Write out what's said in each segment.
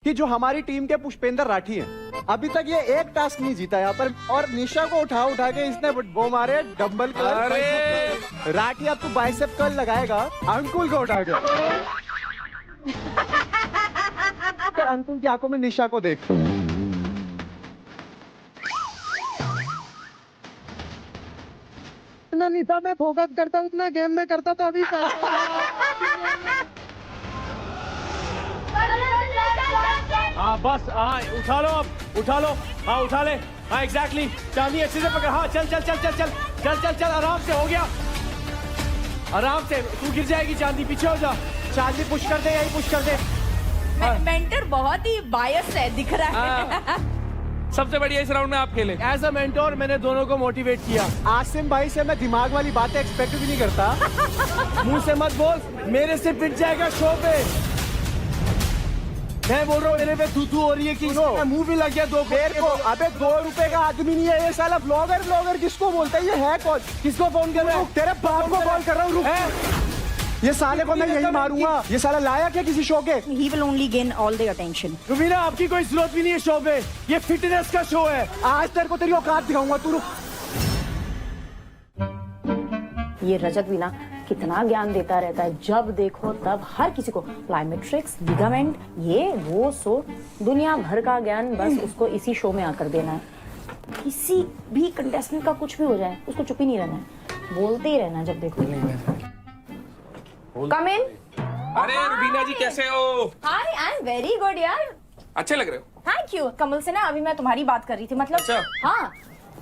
कि जो हमारी टीम के पुष्पेंद्र राठी हैं, अभी तक ये एक टास्क नहीं जीता यहाँ पर, और निशा को उठा उठा के इसने वो मारे डंबल कर्ल। अरे राठी अब तू बाइसेप कर्ल लगाएगा अंकुल को उठा के। तो अंकुल की आंखों में निशा को देख। इतना निशा में फोकस करता हूँ, उतना गेम में करता तो अभी हाँ बस, हाँ उठा लो, अब उठा लो, हाँ उठा ले, हाँ एग्जैक्टली, चांदी अच्छे से पकड़, हाँ चल चल चल चल चल चल चल चल, आराम से, हो गया आराम से, तू गिर जाएगी चांदी, पीछे हो जा, चांदी पुश कर दे, यही पुश कर दे। मेंटर बहुत ही बायस है, दिख रहा है। सबसे बढ़िया इस राउंड में आप खेले एज अ मेंटोर, मैंने दोनों को मोटिवेट किया। आसिम भाई से मैं दिमाग वाली बातें एक्सपेक्ट भी नहीं करता। मुंह से मत बोल, मेरे से पिट जाएगा शो पे। मैं बोल रहा हूँ मेरे पे थू हो रही है कि मुंह भी लग गया दो मेरे को। अबे 2 रुपए का आदमी नहीं है ये साला, ब्लॉगर किसको बोलता है, ये है कौन? किसको फोन कर रहा है? तेरे बाप को कॉल कर रहा हूँ, रुक। ये साले को मैं यही मारूंगा, ये साला लायक है किसी शो के? He will only gain all the attention. Rubina, आपकी कोई जरूरत भी नहीं है शो पे, ये फिटनेस का शो है। आज तेरे को तेरी औकात दिखाऊंगा, तू रुक। ये रजत भी ना कितना ज्ञान देता रहता है, जब देखो तब हर किसी को प्लाइमेट्रिक्स, लिगामेंट, ये वो सो दुनिया भर का ज्ञान बस उसको इसी शो में आकर देना है। किसी भी कंटेस्टेंट का कुछ भी हो जाए उसको चुप ही नहीं रहना है, बोलते ही रहना है जब देखो। कम इन। अरे रुबीना जी कैसे हो? हाय, आई एम वेरी गुड यार। अच्छे लग रहे हो। Thank you. कमल से ना अभी मैं तुम्हारी बात कर रही थी, मतलब अच्छा। हाँ,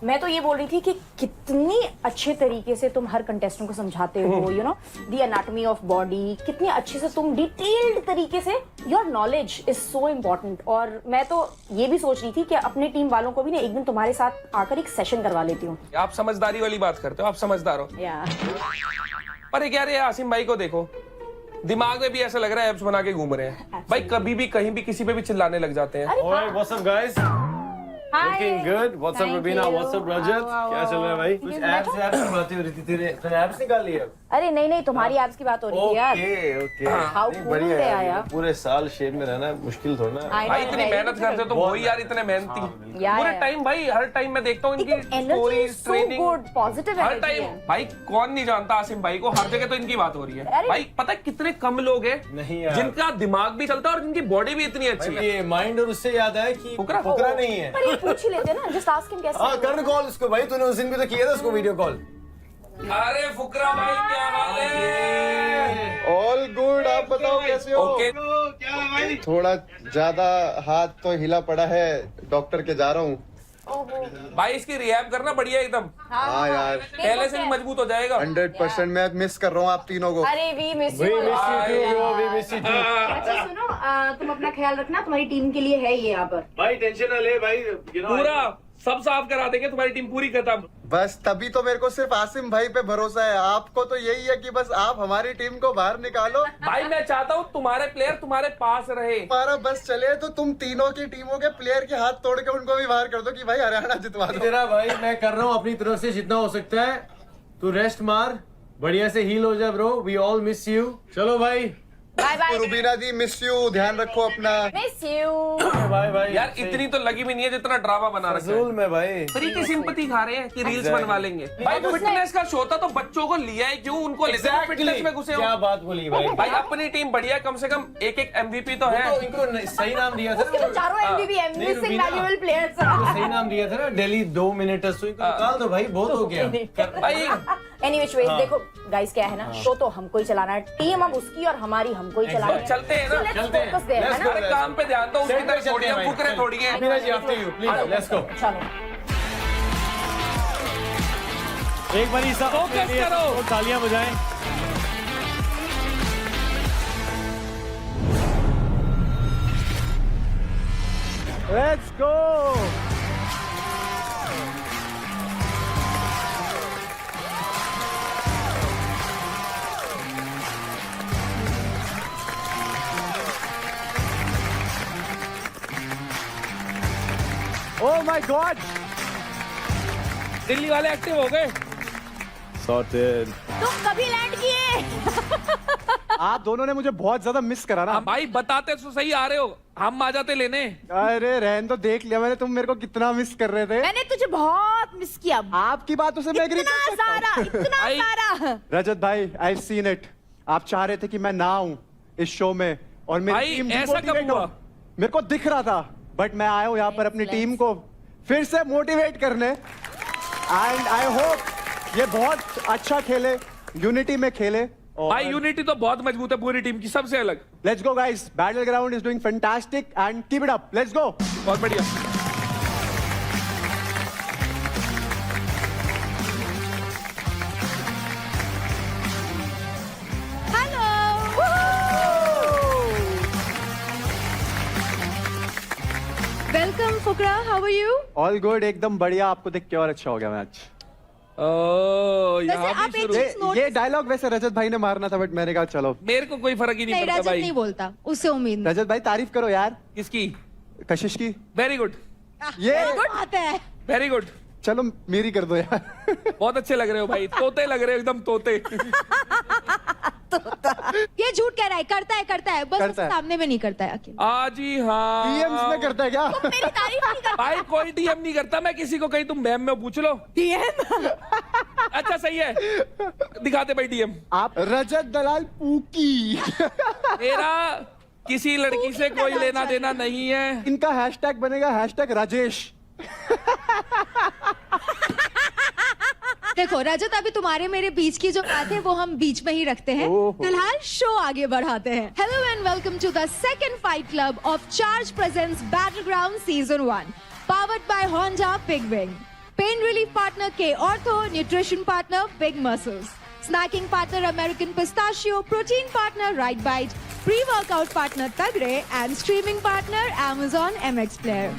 मैं तो ये बोल रही थी कि कितनी अच्छे तरीके से तुम हर कंटेस्टेंट को समझाते हो, you know the anatomy of body, कितनी अच्छे से तुम डिटेल्ड तरीके से, your knowledge is so important. और मैं तो ये भी सोच रही थी कि अपने टीम वालों को भी ना एक दिन तुम्हारे साथ आकर एक सेशन करवा लेती हूँ। आप समझदारी वाली बात करते हो, आप समझदार हो। पर यार ये आसिम भाई को देखो, दिमाग में भी ऐसा लग रहा है एब्स बना के घूम रहे हैं भाई, कभी भी कहीं भी किसी पे भी चिल्लाने लग जाते हैं। Oi, what's up guys? Looking good. What's up Rubina? What's up Rajat? क्या चल रहा है भाई? कुछ एब्स की बातें हो रही थी, तेरे एब्स निकाल लिए? अरे नहीं, तुम्हारी एब्स की बात हो रही थी यार। ओके How cool बढ़िया they है are, यार। यार। पूरे साल शेप में रहना मुश्किल थोड़ा ना। भाई इतनी मेहनत करते हो तो वही यार, इतने मेहनती पूरे टाइम भाई, हर टाइम मैं देखता हूँ इनकी स्टोरीज, ट्रेनिंग, पॉजिटिव हर टाइम भाई। कौन नहीं जानता आसिम भाई को, हर जगह तो इनकी बात हो रही है भाई। पता है कितने कम लोग हैं नहीं यार, जिनका दिमाग भी चलता है और जिनकी बॉडी भी इतनी अच्छी है। ये माइंड, और उससे याद है कि फुकरा नहीं है। पर ये पूछ ही लेते ना, जस्ट आस्क हिम कैसे। हाँ कर कॉल उसको भाई, तूने उस दिन भी तो किया था उसको वीडियो कॉल। अरे फुकरा भाई क्या हाल है? ऑल गुड, आप बताओ कैसे हो? ओके। थोड़ा ज्यादा हाथ तो हिला पड़ा है, डॉक्टर के जा रहा हूँ। भाई इसकी रिहैब करना बढ़िया एकदम। हाँ यार, पहले से भी मजबूत हो जाएगा। 100% मैं मिस कर रहा हूँ आप तीनों को। अरे we miss We you. miss you too, bro. We miss you too. अच्छा सुनो, तुम अपना ख्याल रखना, तुम्हारी टीम के लिए है ये यहाँ पर। भाई टेंशन ना ले भाई, पूरा सब साफ करा देंगे, तुम्हारी टीम पूरी खत्म। बस तभी तो मेरे को सिर्फ आसिम भाई पे भरोसा है, आपको तो यही है कि बस आप हमारी टीम को बाहर निकालो। भाई मैं चाहता हूँ तुम्हारे प्लेयर तुम्हारे पास रहे। हमारा बस चले तो तुम तीनों की टीमों के प्लेयर के हाथ तोड़ के उनको भी बाहर कर दो कि भाई हरियाणा जितवा दो। तेरा भाई मैं कर रहा हूँ अपनी तरफ से जितना हो सकता है, तू रेस्ट मार, बढ़िया से हील हो जा bro. We all miss you. चलो भाई बाय बाय। रुबीना दी मिस यू, ध्यान रखो अपना। Miss you. बाय बाय यार इतनी तो लगी भी नहीं है जितना ड्रामा बना रखा है। फजूल में भाई फ्री की सिंपैथी खा रहे हैं कि रील्स बनवा लेंगे। भाई फिटनेस का शो था तो बच्चों को लिया है क्यों, उनको लेते हैं फिटनेस में घुसे क्या हो। बात बोली भाई। भाई अपनी टीम बढ़िया, कम से कम एक MVP तो है। तो इनको सही नाम दिया था उसके तो चारों MVP है, नहीं, मिसिंग रुबीना। Valuable players. सही नाम दिया था ना, दिल्ली 2 मिनट इनको निकाल दो भाई, बहुत हो गया भाई एनी विच वेज, देखो गाइस क्या है ना, शो तो हमको ही चलाना है, टीम अब उसकी और हमारी हमको ही चलानी है। चलते हैं ना, Let's चलते हैं। focus there, है ना? अरे काम पे ध्यान दो, उसकी तरफ छोड़िए, फुकरे छोड़िए। Meena ji after you please, let's go. चलो एक बार सब Focus करो। तालियां बजाएं। Let's go. Oh my god, Delhi वाले एक्टिव हो गए। सॉर्टेड। तुम कभी लैंड किए? आप दोनों ने मुझे बहुत ज्यादा मिस करा ना। हाँ भाई बताते तो सही आ रहे हो, हम आ जाते लेने। अरे रहन तो देख लिया मैंने, तुम मेरे को कितना मिस कर रहे थे। मैंने तुझे बहुत मिस किया, आपकी बातों से मैं एग्री इतना कर सकता सारा, हूं। इतना भाई- सारा। रजत भाई आई सीन इट, आप चाह रहे थे कि मैं ना आऊं इस शो में और मेरी भाई, टीम ऐसा कब demotivate हो। हुआ? मेरे को दिख रहा था, बट मैं आया हूं यहाँ पर अपनी टीम को फिर से मोटिवेट करने, एंड आई होप ये बहुत अच्छा खेले, यूनिटी में खेले। भाई यूनिटी तो बहुत मजबूत है पूरी टीम की, सबसे अलग। Let's go guys, battle ground is doing fantastic and keep it up, let's go. बहुत बढ़िया। Welcome Fukra, how are you? All good, एकदम बढ़िया। आपको देख के और अच्छा हो गया मैच। यहाँ आप भी एक शुरू। चीज ये डायलॉग वैसे रजत भाई ने मारना था, बट मैंने कहा चलो। मेरे को कोई फर्क ही नहीं नहीं, पड़ता रजत भाई। नहीं बोलता, उससे उम्मीद नहीं। रजत भाई तारीफ करो यार किसकी? कशिश की। वेरी गुड, ये आता है। Very good. चलो मेरी कर दो यार। बहुत अच्छे लग रहे हो भाई, तोते लग रहे हो एकदम तोते। ये झूठ कह रहा है, करता है बस करता है। सामने में नहीं करता है अकेले। आज ही हाँ। DMs में करता है क्या? मेरी तारीफ नहीं कर भाई कोई डीएम नहीं करता, मैं किसी को कहीं तुम मैम में पूछ लो। DM। अच्छा सही है, दिखाते भाई डीएम। आप रजत दलाल पूकी। मेरा किसी लड़की से कोई लेना देना नहीं है। इनका हैशटैग बनेगा हैशटैग राजेश। देखो रजत, अभी तुम्हारे मेरे बीच की जो बात है वो हम बीच में ही रखते हैं। ओहो। फिलहाल शो आगे बढ़ाते हैं। Hello and welcome to the second fight club of charge presents battleground season 1, powered by Honda पिगविंग। पेन रिलीफ पार्टनर के ortho, nutrition partner big muscles, snacking partner American pistachio, protein partner right bite, pre workout partner Tagde and streaming partner Amazon MX player.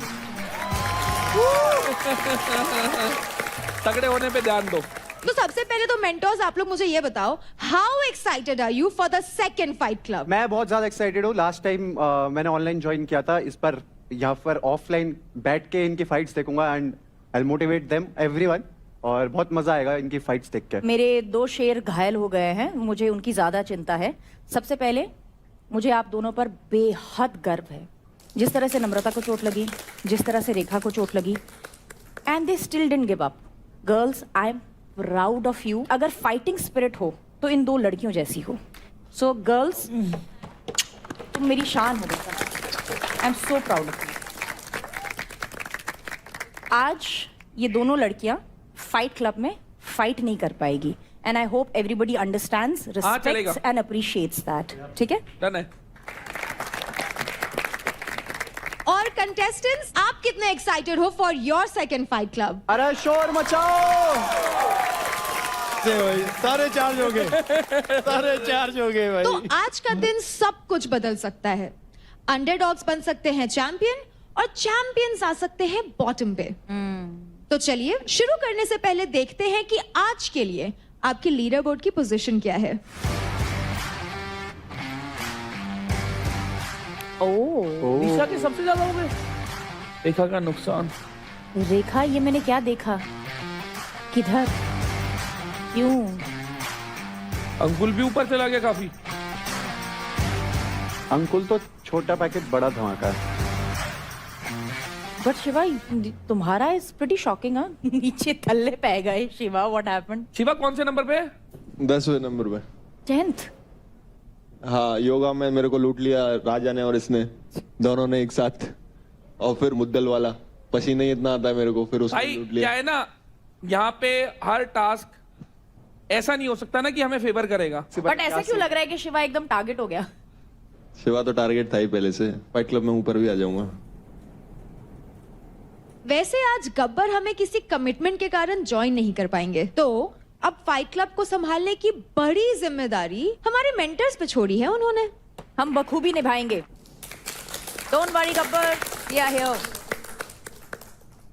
तगड़े होने पे ध्यान दो। तो सबसे पहले तो मेंटोर्स, आप लोग मुझे ये बताओ, how excited are you for the second fight club? मैं बहुत ज्यादा एक्साइटेड हूँ। लास्ट टाइम मैंने ऑनलाइन ज्वाइन किया था, इस पर यहाँ पर ऑफलाइन बैठ के इनकी फाइट्स देखूंगा and I will motivate them everyone, और बहुत मजा आएगा इनकी फाइट्स देख के। मेरे 2 शेर घायल हो गए हैं, मुझे उनकी ज्यादा चिंता है। सबसे पहले मुझे आप दोनों पर बेहद गर्व है। जिस तरह से नम्रता को चोट लगी, जिस तरह से रेखा को चोट लगी, and they still didn't give up. Girls, I am proud of you. अगर फाइटिंग स्पिरिट हो तो इन 2 लड़कियों जैसी हो। सो गर्ल्स, तुम मेरी शान हो बेटा। I am so proud of you. आज ये दोनों लड़कियां फाइट क्लब में फाइट नहीं कर पाएगी, and I hope everybody understands, चलेगा। Respects and appreciates that. ठीक है? डन है। और कंटेस्टेंट्स, आप कितने एक्साइटेड हो for your second fight club? अरे शोर मचाओ। भाई सारे चार्ज हो गए, सारे चार्ज हो गए भाई। तो आज का दिन सब कुछ बदल सकता है। अंडरडॉग्स बन सकते हैं चैंपियन, और चैंपियंस आ सकते हैं बॉटम पे। तो चलिए शुरू करने से पहले देखते हैं कि आज के लिए आपके लीडर बोर्ड की पोजीशन क्या है। निशा के सबसे ज्यादा हो गए। रेखा का नुकसान। रेखा, ये मैंने क्या देखा? किधर? क्यों? अंकुल भी ऊपर चला गया काफी। अंकुल तो छोटा पैकेट बड़ा धमाका है। बट शिवा, तुम्हारा इज प्रीटी शॉकिंग। हाँ, नीचे थल्ले पै गए। Shiva, what happened? शिवा कौन से नंबर पे है? 10वें नंबर पे। 10th? हाँ, योगा में मेरे को लूट लिया राजा ने और इसने, दोनों ने एक साथ। और फिर मुद्दल वाला पसीना ही इतना आता है मेरे को, फिर उसने भाई लूट क्या लिया। है ना, यहाँ पे हर टास्क ऐसा नहीं हो सकता ना कि हमें फेवर करेगा। बट ऐसा क्यों लग रहा है कि शिवा एकदम टारगेट हो गया? शिवा तो टारगेट था ही पहले से। फाइट क्लब में ऊपर भी आ जाऊंगा। वैसे आज गब्बर हमें किसी कमिटमेंट के कारण ज्वाइन नहीं कर पाएंगे, तो अब फाइट क्लब को संभालने की बड़ी जिम्मेदारी हमारे मेंटर्स पे छोड़ी है उन्होंने। हम बखूबी निभाएंगे। Don't worry Gabbar, we are here.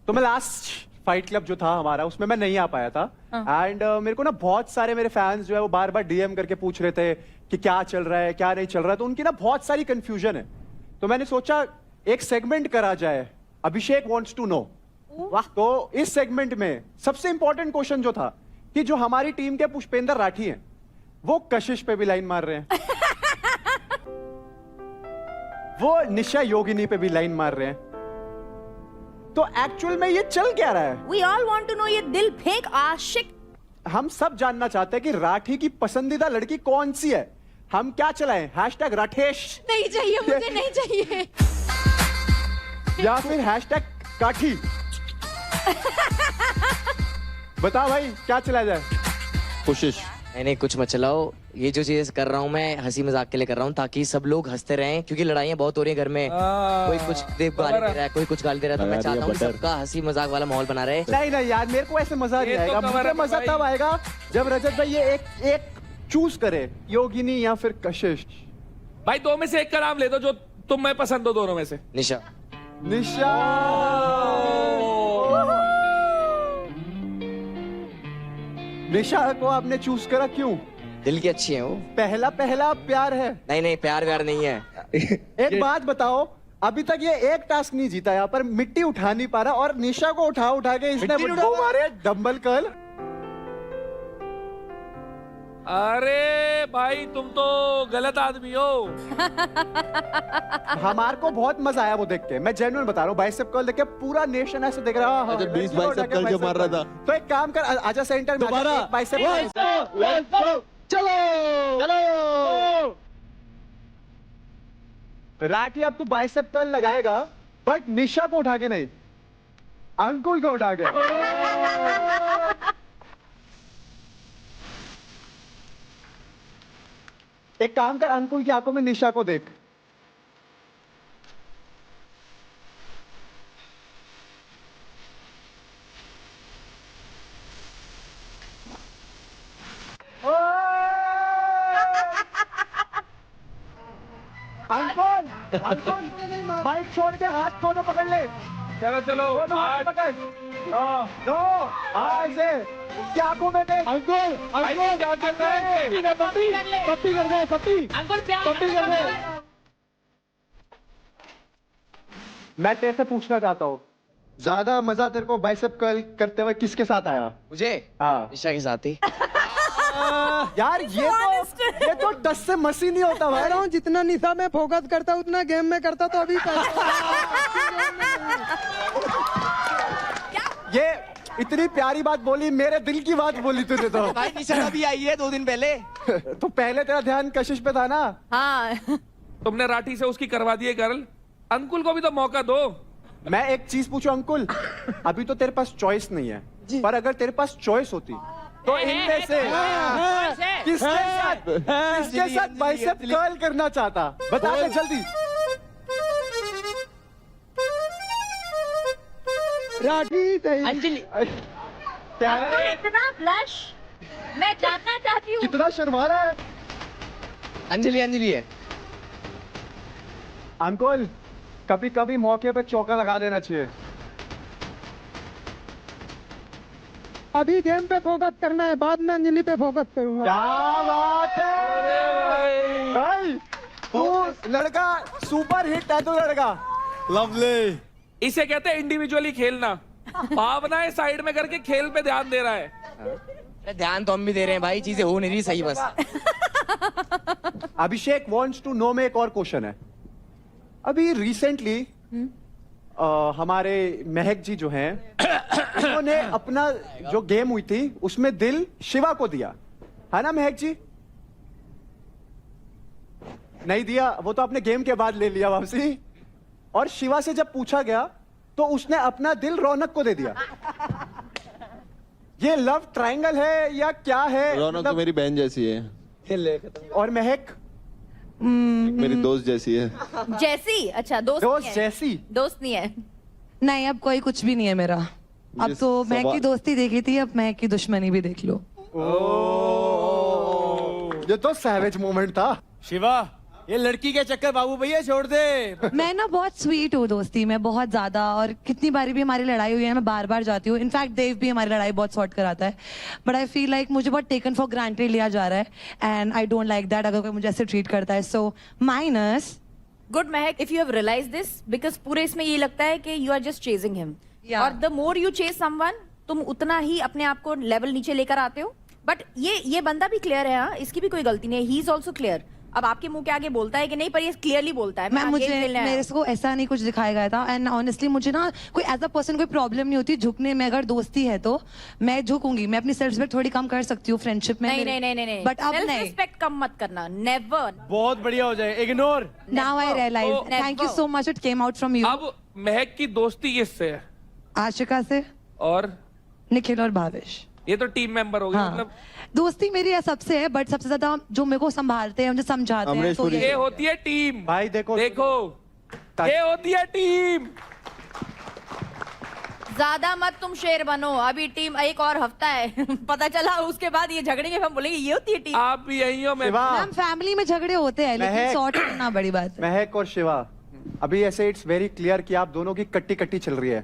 तो मैं लास्ट फाइट क्लब जो था हमारा, उसमें मैं नहीं आ पाया था, एंड मेरे को ना बहुत सारे मेरे फैंस जो है वो बार बार डीएम करके पूछ रहे थे कि क्या चल रहा है, क्या नहीं चल रहा है। तो उनकी ना बहुत सारी कंफ्यूजन है, तो मैंने सोचा एक सेगमेंट करा जाए, अभिषेक वांट्स टू नो। वाह। तो इस सेगमेंट में सबसे इंपॉर्टेंट क्वेश्चन जो था कि जो हमारी टीम के पुष्पेंद्र राठी हैं, वो कशिश पे भी लाइन मार रहे हैं। वो निशा योगिनी पे भी लाइन मार रहे हैं, तो एक्चुअल में ये चल क्या रहा है? We all want to know ये दिल फेंक आशिक। हम सब जानना चाहते हैं कि राठी की पसंदीदा लड़की कौन सी है। हम क्या चलाएं? हैशटैग राठेश नहीं चाहिए मुझे, नहीं चाहिए। या फिर हैशटैग काठी? बता भाई क्या चलाया जाए? कोशिश। नहीं कुछ मत चलाओ, ये जो चीज कर रहा हूँ मैं हंसी मजाक के लिए कर रहा हूँ, ताकि सब लोग हंसते रहें, क्योंकि लड़ाइयाँ बहुत हो रही है घर में। कोई कुछ गाली दे रहा है, कोई कुछ गाली दे रहा है, तो मैं चाहता हूँ सबका हंसी मजाक वाला माहौल बना रहे। नहीं नहीं यार, मेरे को ऐसे मजा नहीं ये तो आएगा। कवर मुझे है मजा भाई। तब आएगा जब रजत भाई ये एक चूज करे, योगिनी या फिर कशिश। भाई दो में से एक का नाम ले दो जो तुम मैं पसंद हो दोनों में से। निशा। निशा। निशा को आपने चूज करा क्यों? दिल की अच्छी है वो। पहला पहला प्यार है। नहीं प्यार व्यार नहीं है। एक बात बताओ, अभी तक ये एक टास्क नहीं जीता, यहाँ पर मिट्टी उठा नहीं पा रहा, और निशा को उठा उठा के इसने वो मारे डंबल कर्ल। अरे भाई तुम तो गलत आदमी हो। हमारे को बहुत मजा आया वो देख के, मैं जेन्युइन बता रहा हूँ। बाइसेप कर्ल देख के पूरा नेशन ऐसे देख रहा है। अच्छा, 20 बाइसेप कर्ल जो मार रहा था। तो एक काम कर, आजा सेंटर में, दोबारा। बाइसेप राठी अब तू बाइसेप कर्ल लगाएगा, बट निशा को उठा के नहीं, अंकुल को उठा के। एक काम कर, अंकुल की आंखों में निशा को देख। अंकुल बाइक छोड़ के हाथ दोनों पकड़ ले। चलो चलो। दोनों हाथ पकड़। दो ऐसे क्या आंखों में देख। अंकुल क्या कर रहा है? पप्पी कर दे, पप्पी कर दे। मैं तेरे से पूछना चाहता हूँ, ज्यादा मजा तेरे को बाइसेप कर्ल करते हुए किसके साथ आया? मुझे हाँ निशा के साथ ही। यार ये तो 10 से मसी नहीं होता भाई। जितना निशा में फोकस करता उतना गेम में करता तो अभी ये इतनी प्यारी बात बोली, मेरे दिल की बात बोली तूने तो। भाई निशा अभी आई है 2 दिन पहले। तो पहले तेरा ध्यान कशिश पे था ना? हाँ। तुमने राठी से उसकी करवा दी है गर्ल, अंकुल को भी तो मौका दो। मैं एक चीज पूछूं अंकुल, अभी तो तेरे पास चॉइस नहीं है, पर अगर तेरे पास चॉइस होती तो इनमें से किसके साथ बाइसेप कर्ल करना चाहता? बता दे जल्दी। राठी अंजलि। इतना ब्लश मैं जानना चाहती हूँ। कितना शर्मा रहा है अंजलि है। अंकुल, कभी कभी मौके पे चौका लगा देना चाहिए। अभी गेम पे फोकस करना है, बाद में अंजलि पे फोकस करूंगा। क्या बात है भाई, तू लड़का सुपर हिट है, तू लड़का लवली। इसे कहते हैं इंडिविजुअली खेलना। भावनाएं साइड में करके खेल पे ध्यान दे रहा है। ध्यान तो हम भी दे रहे हैं भाई, चीजें हो नहीं रही सही बस। अभिषेक वांट्स टू नो में एक और क्वेश्चन है। अभी रिसेंटली हमारे महक जी जो हैं उन्होंने अपना जो गेम हुई थी उसमें दिल शिवा को दिया, है ना महक जी? नहीं दिया, वो तो अपने गेम के बाद ले लिया वापसी। और शिवा से जब पूछा गया तो उसने अपना दिल रौनक को दे दिया। ये लव ट्रायंगल है या क्या है? रौनक तो मेरी बहन जैसी है और महक मेरी दोस्त जैसी है। जैसी? अच्छा, दोस्त दोस्त नहीं है। जैसी। दोस्त नहीं है। नहीं, अब कोई कुछ भी नहीं है मेरा। अब तो मैं की दोस्ती देखी थी, अब मैं की दुश्मनी भी देख लो। ये तो सैवेज मोमेंट था। शिवा, ये लड़की के चक्कर बाबू भैया छोड़ दे। मैं ना बहुत स्वीट हूँ दोस्ती में, बहुत ज्यादा। और कितनी बारी भी हमारी लड़ाई हुई है, मैं बार बार जाती हूँ। इनफैक्ट देव भी हमारी लड़ाई बहुत सॉर्ट कराता है। बट आई फील लाइक मुझे बहुत टेकन फॉर ग्रांटेड लिया जा रहा है, and I don't like that अगर कोई मुझे ऐसे ट्रीट करता है। So minus good Mahak, if you have realise this, because पूरे इसमें ये लगता है कि you are just chasing him, और the more you chase someone, तुम उतना ही अपने आप को लेवल नीचे लेकर आते हो। बट ये बंदा भी क्लियर है, हाँ, इसकी भी कोई गलती नहीं है। He is also clear. अब आपके मुंह के आगे बोलता है कि नहीं, पर ये क्लियरली बोलता है मैम मैं मुझे गेम खेलने आया मेरे हूं। को ऐसा नहीं कुछ दिखाया गया था एंड ऑनेस्टली मुझे ना कोई एज अ पर्सन कोई प्रॉब्लम नहीं होती झुकने में। अगर दोस्ती है तो मैं झुकूंगी, मैं अपनी सेल्फ रिस्पेक्ट थोड़ी कम कर सकती हूँ फ्रेंडशिप में। नहीं नहीं नहीं नहीं बट अब सेल्फ नहीं। रिस्पेक्ट कम मत करना, नेवर। बहुत बढ़िया हो जाए, इग्नोर। नाउ आई रियलाइज, तो- thank you so much, it came out from you. अब महक की दोस्ती किससे है? आशिका से, और निखिल और भाविश। ये तो टीम मेंबर हो गए। हाँ, मतलब दोस्ती मेरी है सबसे है, बट सबसे ज्यादा जो मेरे को संभालते हैं, मुझे समझाते हैं अमरीश तो पुरी। ये होती है टीम। भाई देखो ये होती है टीम। ज्यादा मत तुम शेर बनो, अभी टीम एक और हफ्ता है पता चला उसके बाद ये झगड़ेंगे, हम बोलेंगे ये होती है टीम। आप भी यही हो। मैं शिवा, मैम फैमिली में झगड़े होते हैं लेकिन महक- सॉर्ट करना बड़ी बात है। महक और शिवा, अभी ऐसे इट्स वेरी क्लियर कि आप दोनों की कट्टी कट्टी चल रही है,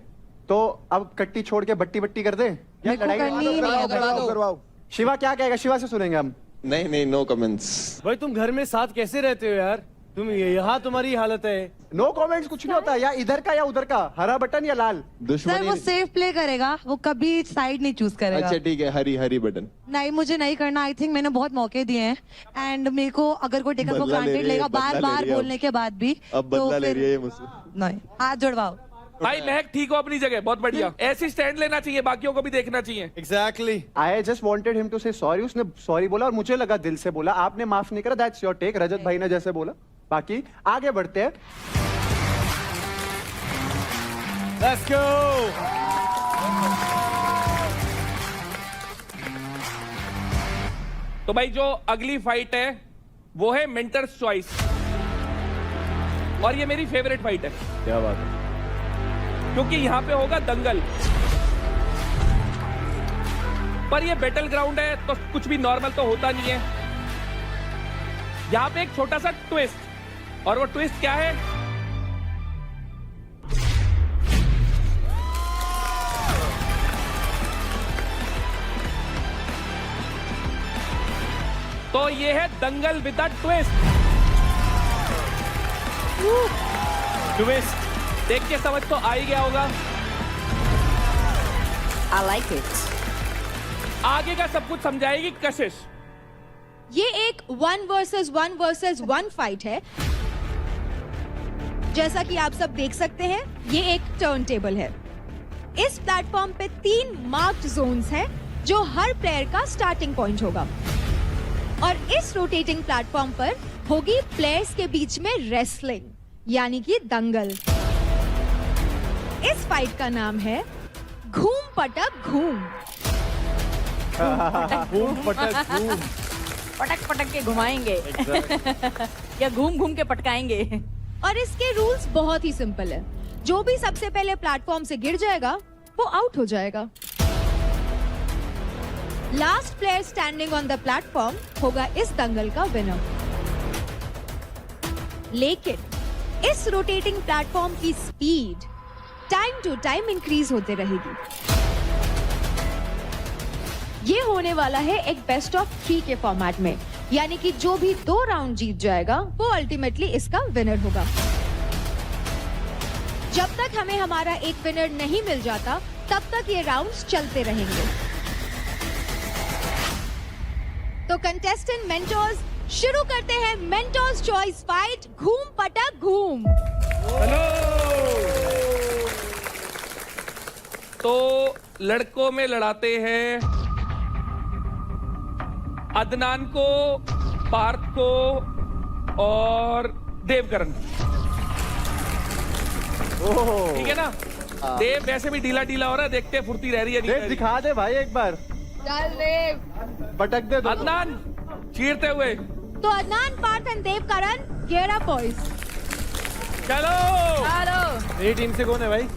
तो अब कट्टी छोड़ के बट्टी बट्टी कर दे या मेरे को लड़ाई करनी ही नहीं है बट शिवा क्या कहेगा? शिवा से सुनेंगे हम। नहीं नहीं, नो कमेंट्स। भाई तुम घर में साथ कैसे रहते हो यार? तुम यहाँ तुम्हारी हालत है। नो कमेंट्स, कुछ नहीं होता, या इधर का या उधर का, हरा बटन या लाल। सर दुश्मनी। वो सेफ प्ले करेगा, वो कभी साइड नहीं चूज करेगा। अच्छा ठीक है, हरी हरी बटन। नहीं मुझे नहीं करना। आई थिंक मैंने बहुत मौके दिए हैं एंड मेरे को अगर कोई टेकन फॉर बदला ले ग्रांटेड रही है, लेगा बदला बार ले बार रही है बोलने के बाद भी, अब बदला ले फिर- रही है ये मुझसे। नहीं, हाथ जुड़वाओ। भाई महक ठीक हो अपनी जगह, बहुत बढ़िया। ऐसी स्टैंड लेना चाहिए, बाकियों को भी देखना चाहिए। Exactly. I just wanted him to say sorry. उसने सॉरी बोला और मुझे लगा दिल से बोला, आपने माफ नहीं करा, दैट्स योर टेक। रजत भाई ने जैसे बोला, बाकी आगे बढ़ते हैं। Let's go. तो भाई जो अगली फाइट है वो है मेंटर्स चॉइस, और ये मेरी फेवरेट फाइट है क्या बात है। क्योंकि यहाँ पे होगा दंगल। पर ये बैटल ग्राउंड है तो कुछ भी नॉर्मल तो होता नहीं है। यहाँ पे एक छोटा सा ट्विस्ट, और वो ट्विस्ट क्या है? तो ये है दंगल विद द ट्विस्ट। ट्विस्ट देख के समझ तो आ ही गया होगा। I like it. आगे का सब कुछ समझाएगी कशिश। ये एक 1 वर्सेस 1 फाइट है। जैसा कि आप सब देख सकते हैं, ये एक टर्न टेबल है। इस प्लेटफॉर्म पे 3 मार्क्ड जोन्स हैं, जो हर प्लेयर का स्टार्टिंग पॉइंट होगा। और इस रोटेटिंग प्लेटफॉर्म पर होगी प्लेयर्स के बीच में रेसलिंग, यानी कि दंगल। इस फाइट का नाम है घूम पटक घूम। घूम पटक घूम। पटक पटक के घुमाएंगे या घूम घूम के पटकाएंगे। और इसके रूल्स बहुत ही सिंपल है। जो भी सबसे पहले प्लेटफॉर्म से गिर जाएगा वो आउट हो जाएगा। Last player standing on the platform होगा इस दंगल का विनर। लेकिन इस रोटेटिंग प्लेटफॉर्म की speed time to time increase होते रहेगी। ये होने वाला है एक बेस्ट ऑफ 3 के फॉर्मेट में, यानी कि जो भी 2 राउंड जीत जाएगा वो अल्टीमेटली इसका विनर होगा। जब तक हमें हमारा एक विनर नहीं मिल जाता तब तक ये राउंड्स चलते रहेंगे। तो कंटेस्टेंट मेंटर्स, शुरू करते हैं मेंटर्स चॉइस फाइट घूम पटक घूम। तो लड़कों में लड़ाते हैं अदनान को, पार्थ को और देवकरण। ठीक है ना? देव वैसे भी ढीला ढीला हो रहा है, देखते हैं फुर्ती रह रही है नहीं रह देव रही। दिखा दे भाई एक बार, पटक दे दोनों। अदनान चीरते हुए तो Adnan, Parth and Devkaran, gear up boys। चलो। हेलो। मेरी टीम से कौन है भाई?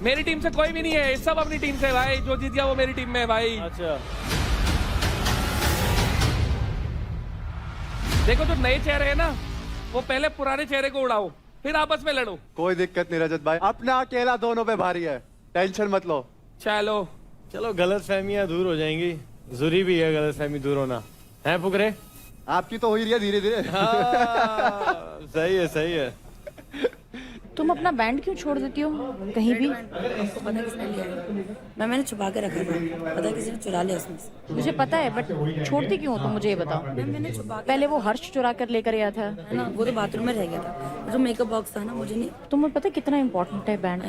मेरी टीम से कोई भी नहीं है, सब अपनी टीम से भाई। जो जीत गया वो मेरी टीम में है भाई। अच्छा देखो जो नए चेहरे हैं ना, वो पहले पुराने चेहरे को उड़ाओ, फिर आपस में लड़ो। कोई दिक्कत नहीं रजत भाई, अपना अकेला दोनों पे भारी है, टेंशन मत लो। चलो चलो, गलत फहमियां दूर हो जाएंगी। जरूरी भी है गलत फहमी दूर होना, है फुकरे? आपकी तो हो ही रही है धीरे धीरे। हाँ, सही है सही है। तुम अपना बैंड क्यों छोड़ देती हो कहीं भी? आपको पता किसने लिया है? मैंने छुपा के रखा था, पता किसी ने चुरा लिया उसमें से। मुझे पता है, बट छोड़ती क्यों हो तुम, मुझे ये बताओ। मैंने छुपा पहले वो हर्ष चुरा कर लेकर गया था। है ना, वो तो बाथरूम में रह गया था, जो मेकअप बॉक्स था ना, मुझे नहीं तुम्हें पता है कितना इम्पोर्टेंट है बैंड?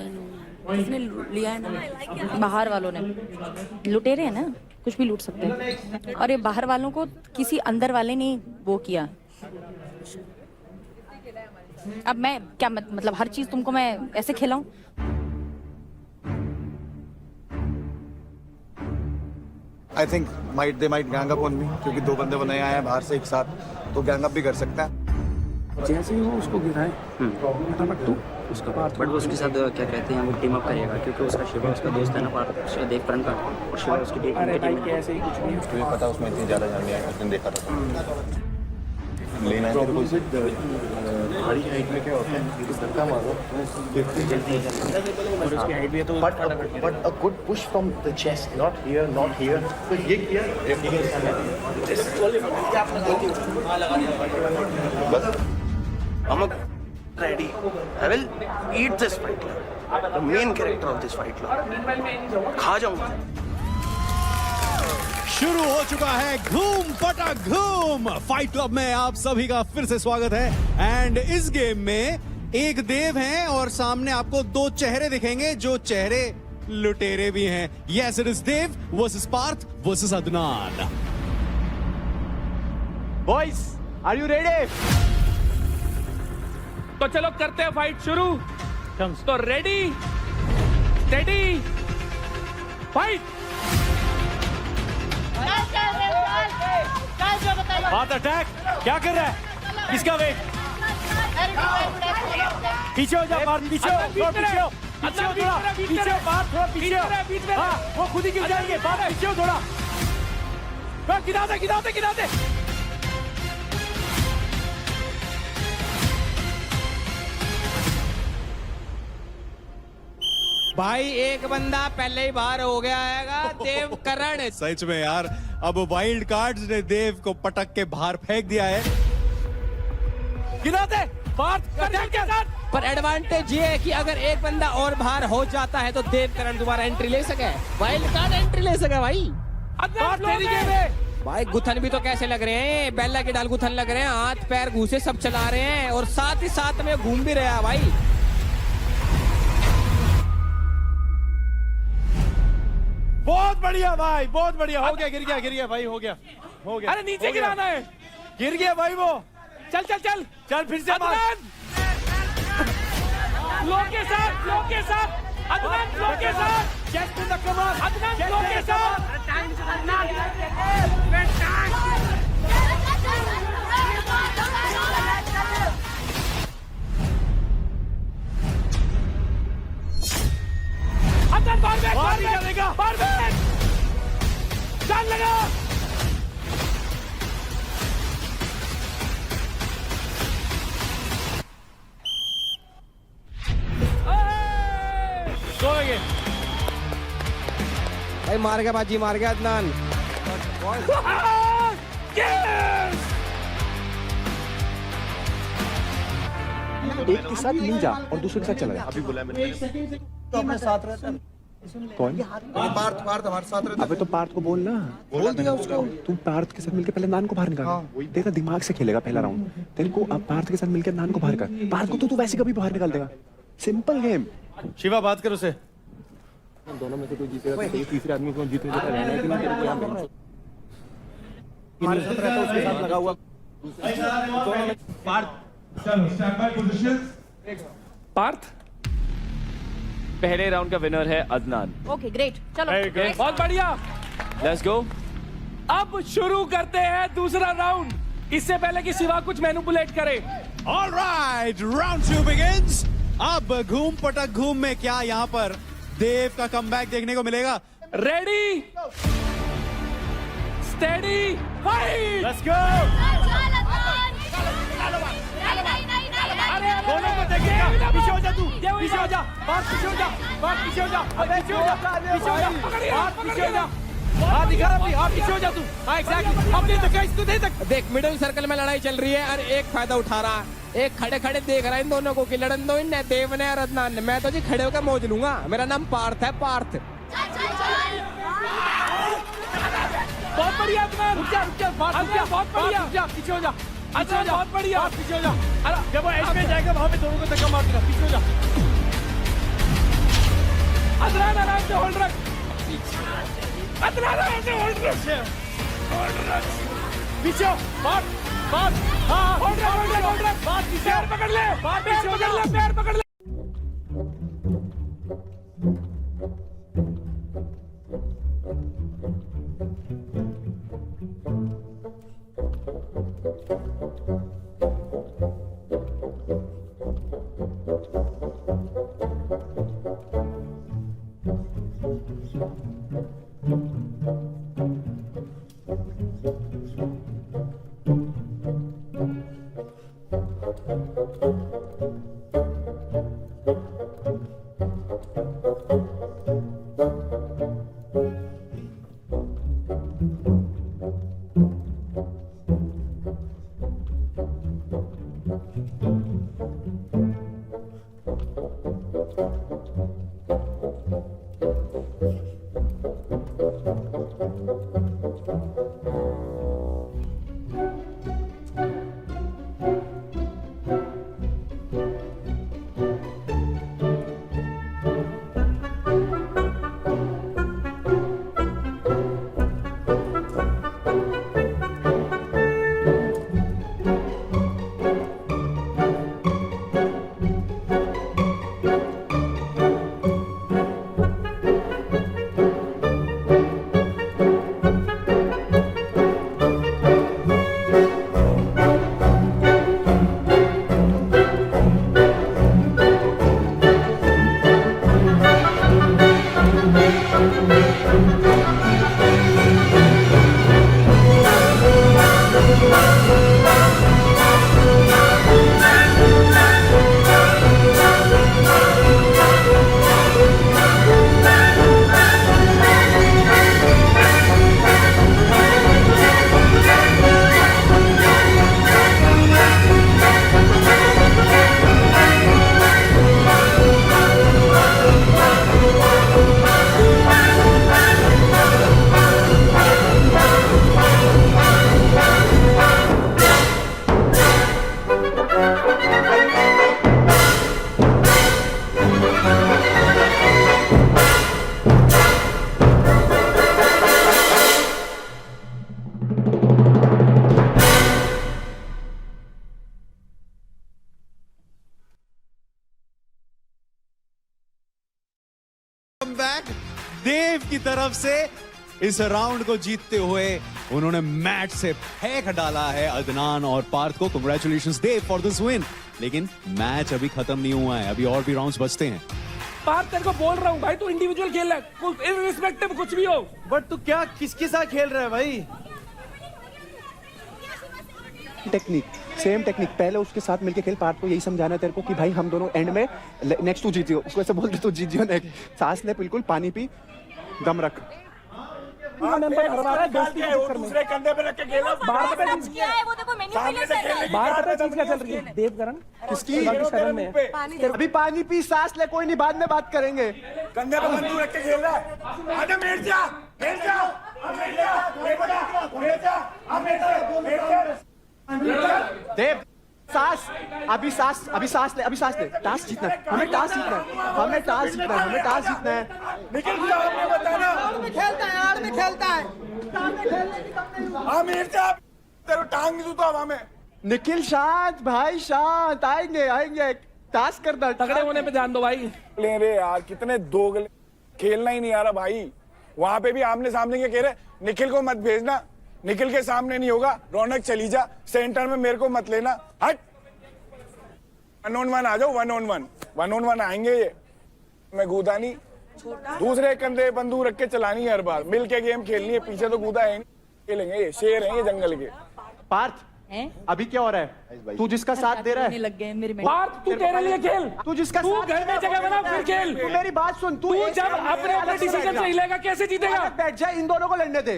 किसने लिया है ना, बाहर वालों ने। लुटेरे हैं ना, कुछ भी लूट सकते हैं। और ये बाहर वालों को किसी अंदर वाले ने वो किया। अब मैं क्या मतलब हर चीज तुमको मैं ऐसे खिलाऊं? I think they might gang up on me, क्योंकि 2 बंदे नए आए हैं बाहर से एक साथ, तो गैंग अप भी कर सकता है। जैसे ही वो उसको गिराए फटाफट तो उसका पार्थ, बट वो उसके साथ क्या कहते हैं, वो टीम अप करेगा, क्योंकि उसका शिवा उसका दोस्त है ना पार्थ, देव करण का, और शिवा उसकी टीम में ऐसे ही कुछ नहीं है। तुम्हें पता उसमें इतनी ज़्यादा जान है, उसने देखा था लेना है तेरे को। बड़ी हाइट में क्या होता है, धक्का मारो और उसकी हाइट भी है तो but a good push from the chest, not here तो ये किया बस। I'm ready. I will eat this fight club. The main character of this fight club. खा जाऊंगा। शुरू हो चुका है घूम पटक घूम। फाइट क्लब में आप सभी का फिर से स्वागत है। एंड इस गेम में एक देव हैं और सामने आपको 2 चेहरे दिखेंगे, जो चेहरे लुटेरे भी हैं। Yes, it is Dev versus Parth versus Adnan. Boys, are you ready? तो चलो करते हैं फाइट शुरू। तो ready steady fight. Parth attack क्या कर रहा है? किसका वेट? पीछे हो जा पार्थ, पीछे हो, थोड़ा पीछे हो, पीछे हो थोड़ा, पीछे हो पार्थ, थोड़ा पीछे हो। हाँ, वो खुद ही गिर जाएंगे। पार्थ पीछे हो थोड़ा, गिरा दे। भाई एक बंदा पहले ही बाहर हो गया है, देव करण। सच में यार, अब वाइल्ड कार्ड्स ने देव को पटक के बाहर फेंक दिया है। गिरा दे पार्थ अटैक के साथ। पर एडवांटेज ये है कि अगर एक बंदा और बाहर हो जाता है तो देव करण दोबारा एंट्री ले सके, वाइल्ड कार्ड एंट्री ले सके। भाई भाई गुथन भी तो कैसे लग रहे हैं, बेला के डाल गुथन लग रहे हैं, हाथ पैर घूसे सब चला रहे हैं और साथ ही साथ में घूम भी रहा है भाई। बहुत बढ़िया भाई, बहुत बढ़िया। हो गया, गिर गया भाई, हो गया। अरे नीचे गिराना है। गिर गया भाई वो। चल फिर से मार। फ्लो के साथ अदनान, फ्लो के साथ चेस्ट पे धक्का मार। अदनान, फ्लो के साथ। अदनान बार बैक चल लगा। भाई मार गया अदनान। एक के साथ नहीं जा और दूसरे के साथ चला जा। अभी बोला मैंने तो अपने साथ रहता है। कौन? पार्थ हमारे साथ रहता है। अबे तो पार्थ को बोल ना। बोल दिया उसको। तू पार्थ के साथ मिलकर पहले नान को बाहर निकाल। तेरा दिमाग से खेलेगा पहला राउंड। तेरे को अब पार्थ के साथ मिलकर नान को बाहर कर। पार्थ को तो तू वैसे कभी बाहर निकाल देगा। Simple game. शिवा बात कर उसे। दोनों में से कोई जीतेगा तो तीसरे आदमी को जीतने देता रहना है कि नहीं, तेरे को क्या मिलेगा? हमारे साथ रहता है, उसके साथ लगा हुआ। पार्थ पहले राउंड का विनर है अदनान। ओके ग्रेट, चलो बहुत बढ़िया। Let's go. अब शुरू करते हैं दूसरा राउंड, इससे पहले कि शिवा कुछ मैनिपुलेट करे। Alright, round 2 begins. अब घूम पटक घूम में क्या यहाँ पर देव का कमबैक देखने को मिलेगा? Ready steady fight. Let's go. दोनों को देखेगा। पीछे हो जा तू, पीछे हो जा। पार्थ पीछे हो जा, पार्थ पीछे हो जा, पीछे हो जा, पीछे हो जा, पार्थ पीछे हो जा। हाथ दिखा रहा है, हाथ पीछे हो जा तू। हाँ एग्जैक्टली। अब दे तक तू दे तक। देख मिडिल सर्कल में लड़ाई चल रही है और एक फायदा उठा रहा है। एक खड़े खड़े देख रहा है इन दोनों को कि लड़न दो इन देव ने और अदनान ने। मैं तो जी खड़े होकर मौज लूंगा। मेरा नाम पार्थ है, पार्थ। बहुत बढ़िया अदनान, रुक जा बहुत बढ़िया, पीछे हो जा। अच्छा बहुत बढ़िया, पीछे हो जा। अरे जब वो एज पे जाएगा वहां पे दोनों को धक्का मार देगा, पीछे हो जा। अदनान आराम से होल्ड रख, अदनान आराम से होल्ड रख, पीछे हो, बात हाँ होल्ड रख, बात पीछे, पैर पकड़ ले, बात पीछे हो जा, पैर पकड़ ले। देव की तरफ से इस राउंड को जीतते हुए उन्होंने मैच से फेंक डाला है अदनान और पार्थ को। Congratulations Dev for this win. लेकिन मैच अभी खत्म नहीं हुआ है, अभी और भी राउंड्स बचते हैं। पार्थ तेरे को बोल रहा हूँ भाई, तू इंडिविजुअल खेल रहा है, इररिस्पेक्टिव कुछ भी हो। बट तू क्या किसके साथ खेल रहा है भाई? टेक्निक, सेम टेक्निक, पहले उसके साथ मिलके खेल। पार्थ को यही समझाना है तेरे को कि भाई हम दोनों एंड में नेक्स्ट तू जीतियो, उसको ऐसे बोल दे तू जीतियो नेक्स्ट। सांस ले, बिल्कुल पानी पी, दम रख। दूसरे कंधे पे रख के खेलो। बाहर पता चीज क्या है, वो देखो मैन्युपुलेशन। बाहर पता चीज क्या चल रही है? देवकरण किसकी शरण में है? अभी पानी पी, सांस ले, कोई नहीं, बाद में बात करेंगे। कंधे पे बंदूक रख के खेल रहा है। आजा मेर जा, मेर जा, मेर जा, मेर जा, मेर जा। देव सांस, अभी सांस, अभी सांस ले, अभी सांस ले। टास्क जीतना है हमें, टास्क जीतना है हमें, टास्क जीतना है हमें, टास्क जीतना है। निखिल आपने बताना खेलता है, आड़ में खेलता है। हाँ मेर जा, तेरे टांग नहीं दूँ हवा में। निखिल शांत भाई, शांत, आएंगे आएंगे, टास्क करना। तगड़े होने पे ध्यान दो भाई। ले रे यार, कितने दोगले, खेलना ही नहीं आ रहा भाई। वहां पे भी आमने सामने के कह रहे निखिल को मत भेजना, निखिल के सामने नहीं होगा। रौनक चली जा, सेंटर में मेरे को मत लेना, हट। 1-on-1 आ जाओ, 1-on-1, 1-on-1 आएंगे ये। मैं कूदा नहीं, दूसरे कंधे बंदूक रख के चलानी है हर बार, मिल के गेम खेलनी है। पीछे तो कूदा है, खेलेंगे, ये शेर है ये जंगल के। पार्थ अभी क्या हो रहा है? तू जिसका साथ दे रहा है, लग गए मेरे में। पार्थ तू तेरे लिए खेल, तू जिसका तू घर में जगह बना फिर खेल। तू मेरी बात सुन, तू जब अपने अपने डिसीजन से हिलेगा कैसे जीतेगा? बैठ जा, इन दोनों को लड़ने दे,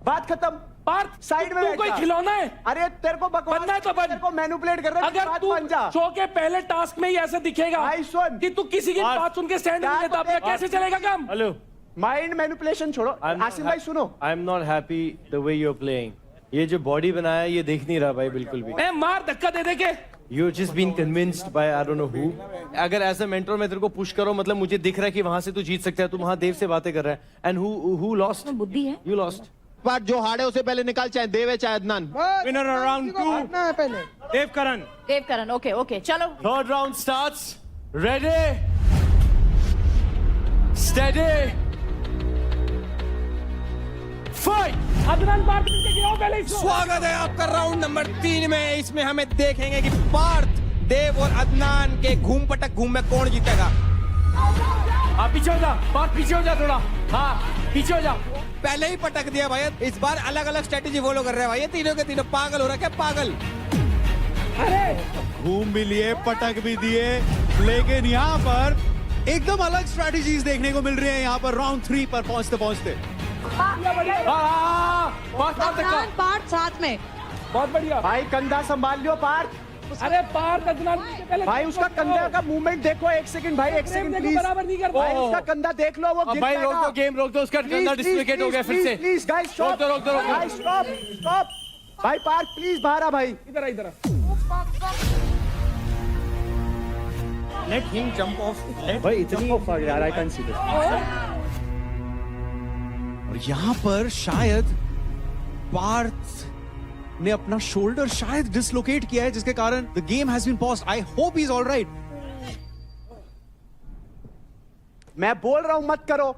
बात खत्म। पार्थ साइड में तू बैठ कोई जा। खिलौना है? अरे तेरे को बकवास बनना है तो बन। तेरे को मैनिपुलेट कर रहा है, अगर बात तू बन जा। शो के पहले टास्क में ही ऐसा दिखेगा भाई सुन, कि तू किसी की पार्थ, बात सुन के स्टैंड क्या नहीं लेता, अपना तो कैसे चलेगा काम? हेलो, माइंड मैनिपुलेशन छोड़ो। आसिम भाई सुनो, I am not happy the way you are playing. ये जो बॉडी बनाया ये देख नहीं रहा भाई बिल्कुल भी। मैं मार धक्का दे दे के you just been convinced by I don't know who. अगर एज अ मेंटर मैं तेरे को पुश करो, मतलब मुझे दिख रहा है कि वहां से तू जीत सकता है, तू वहां देव से बातें कर रहा है। And who lost? बुद्धि है। You lost. पर जो हारे उसे पहले निकाल, चाहे देव है चाहे अदनान। विनर राउंड 2 पहले Devkaran. Devkaran, okay okay चलो। Third round starts. Ready, steady, fight. Adnan Parth के गिराओ पहले इसको। स्वागत है आपका राउंड नंबर 3 में। इसमें हमें देखेंगे कि पार्थ, देव और अदनान के घूम पटक घूम में कौन जीतेगा। हाँ पीछे हो जा पार्थ, पीछे हो जा थोड़ा। हाँ पीछे हो जा। पहले ही पटक दिया भाई, इस बार अलग अलग स्ट्रेटेजी फॉलो कर रहे हैं भाई। ये तीनों के तीनों पागल हो रखे हैं, पागल। घूम भी लिए, पटक भी दिए, लेकिन यहाँ पर एकदम अलग स्ट्रेटजीज देखने को मिल रही है। यहाँ पर राउंड 3 पर पहुंचते पहुंचते अदनान पार्थ साथ में। बहुत बढ़िया भाई कंधा संभाल लियो पार्थ। अरे पार्थ अदनान पहले भाई उसका कंधे का मूवमेंट देखो, एक सेकंड भाई, एक सेकंड प्लीज। बराबर नहीं कर भाई उसका कंधा देख लो, वो गिर भाई जाएगा। रोक दो, गेम रोक दो, उसका कंधा डिस्लोकेट हो गया फिर से। प्लीज गाइस रोक स्टॉप, दो, रोक दो, रोक दो। भाई स्टॉप स्टॉप। भाई पार्थ प्लीज बाहर आ भाई। इधर इधर। Let him jump of. भाई इतनी यार आई कैन सी दिस। और यहाँ पर शायद पार्थ ने अपना शोल्डर शायद डिसलोकेट किया है, जिसके कारण the game has been paused. I hope he is alright. मैं बोल रहा हूं मत करो,